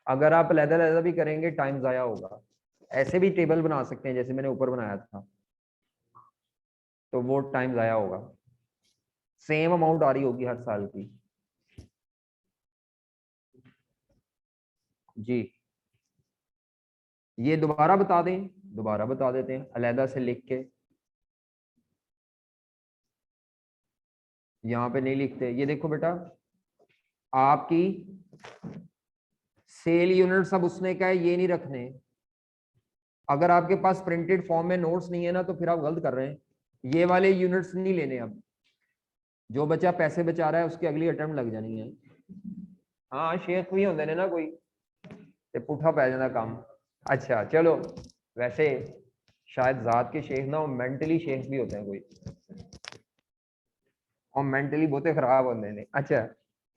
S1: अगर आप अलग-अलग भी करेंगे टाइम जाया होगा। ऐसे भी टेबल बना सकते हैं जैसे मैंने ऊपर बनाया था, तो वो टाइम जाया होगा, सेम अमाउंट आ रही होगी हर साल की। जी, ये दोबारा बता दें, दोबारा बता देते हैं अलहदा से लिख के, यहाँ पे नहीं लिखते। ये देखो बेटा, आपकी सेल यूनिट्स अब उसने क्या है, ये नहीं रखने। अगर आपके पास प्रिंटेड फॉर्म में नोट्स नहीं है ना, तो फिर आप गलत कर रहे हैं। ये वाले यूनिट्स नहीं लेने, अब जो बच्चा पैसे बचा रहा है उसकी अगली अटेम्प्ट लग जानी है। हाँ शेख भी होंगे ने ना कोई, ते पुठा पै जाता काम। अच्छा चलो, वैसे शायद जात के शेख ना, मेंटली शेख भी होते हैं कोई, और मेंटली बहुत खराब होते हैं। अच्छा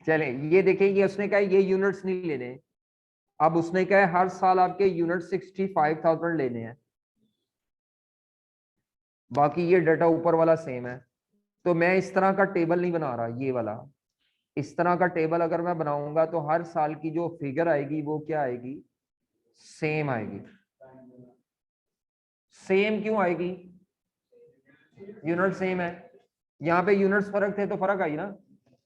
S1: चले, ये देखिए, ये उसने कहा ये यूनिट्स नहीं लेने। अब उसने कहा है हर साल आपके यूनिट 65,000 लेने हैं, बाकी ये डाटा ऊपर वाला सेम है। तो मैं इस तरह का टेबल नहीं बना रहा, ये वाला, इस तरह का टेबल अगर मैं बनाऊंगा तो हर साल की जो फिगर आएगी वो क्या आएगी, सेम आएगी। सेम क्यों आएगी? यूनिट सेम है, यहाँ पे यूनिट्स फर्क थे तो फर्क आई ना।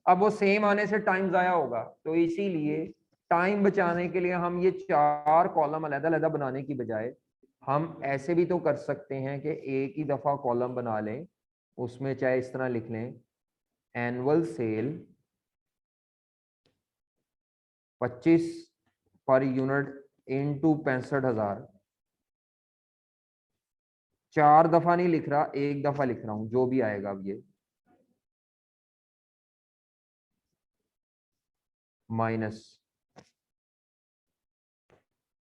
S1: अब वो सेम आने से टाइम जाया होगा, तो इसीलिए टाइम बचाने के लिए हम ये 4 कॉलम अलग-अलग बनाने की बजाय हम ऐसे भी तो कर सकते हैं कि एक ही दफा कॉलम बना लें, उसमें चाहे इस तरह लिख लें, एनुअल सेल 25 पर यूनिट इनटू 65,000। 4 दफा नहीं लिख रहा, एक दफा लिख रहा हूं, जो भी आएगा अब ये माइनस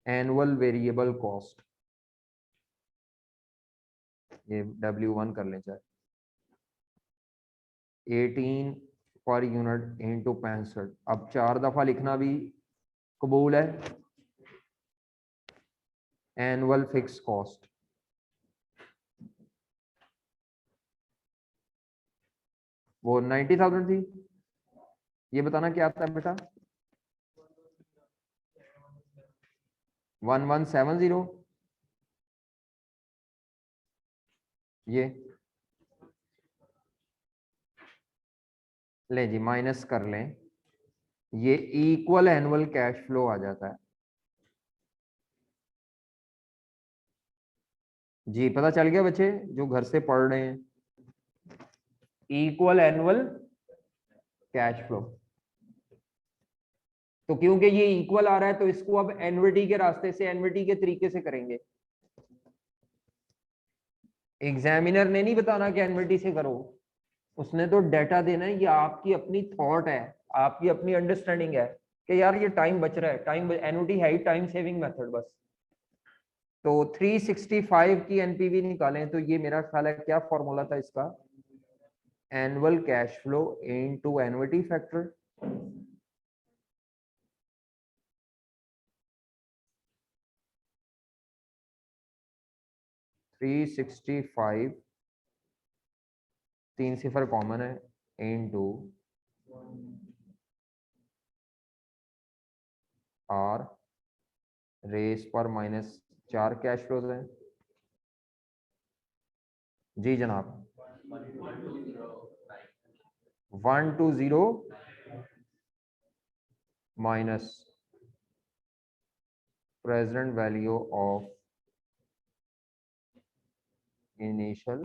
S1: एनुअल वेरिएबल कॉस्ट, ये W1 कर लें चाहे, 18 पर यूनिट इंटू 65। अब 4 दफा लिखना भी कबूल है। एनुअल फिक्स कॉस्ट, वो 90,000 थी। ये बताना क्या आता है बेटा? 1170। ये ले जी, माइनस कर लें, ये इक्वल एनुअल कैश फ्लो आ जाता है। जी पता चल गया बच्चे जो घर से पढ़ रहे हैं? Equal annual cash flow. तो क्योंकि ये इक्वल आ रहा है तो इसको अब एनवीटी के रास्ते से, एनवीटी के तरीके से करेंगे। एग्जामिनर ने नहीं बताना कि एनवीटी से करो, उसने तो डाटा देना है। ये आपकी अपनी थॉट है, आपकी अपनी अंडरस्टैंडिंग है कि यार ये टाइम बच रहा है। टाइम एनवीटी है ही टाइम सेविंग मेथड बस। तो 365 की एनपीवी निकालें तो ये मेरा ख्याल है क्या फॉर्मूला था इसका? Annual cash flow into annuity factor. Three 3 सिफर कॉमन है, इनटू आर रेस पर -4 कैश फ्लोज हैं। जी जनाब, 120 minus present value of initial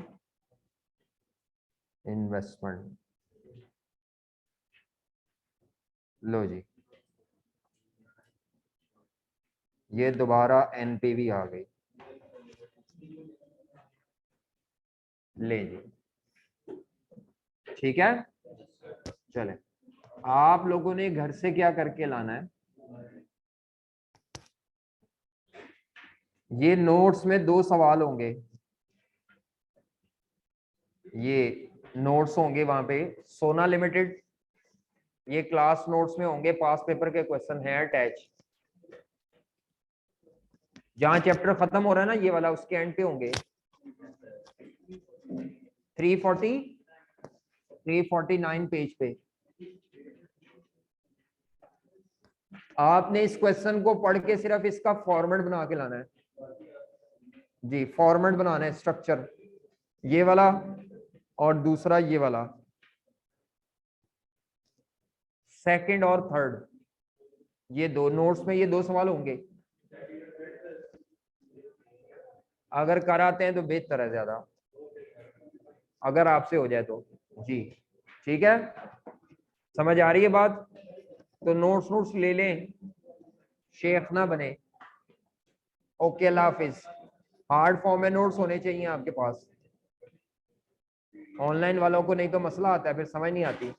S1: investment. लो जी, ये दोबारा एनपीवी आ गई। ले जी, ठीक है। चले, आप लोगों ने घर से क्या करके लाना है? ये नोट्स में 2 सवाल होंगे, ये नोट्स होंगे वहां पे सोना लिमिटेड, ये क्लास नोट्स में होंगे, पास पेपर के क्वेश्चन है अटैच। जहां चैप्टर खत्म हो रहा है ना ये वाला, उसके एंड पे होंगे। 349 पेज पे आपने इस क्वेश्चन को पढ़ के सिर्फ इसका फॉर्मेट बना के लाना है। जी फॉर्मेट बनाना है, स्ट्रक्चर ये वाला और दूसरा ये वाला, सेकंड और थर्ड, ये 2 नोट्स में ये 2 सवाल होंगे। अगर कराते हैं तो बेहतर है ज्यादा, अगर आपसे हो जाए तो। जी ठीक है, समझ आ रही है बात? तो नोट्स नोट्स ले लें, शेख ना बने। ओके, अल्लाह हाफिज। हार्ड फॉर्म में नोट्स होने चाहिए आपके पास, ऑनलाइन वालों को नहीं तो मसला आता है, फिर समझ नहीं आती।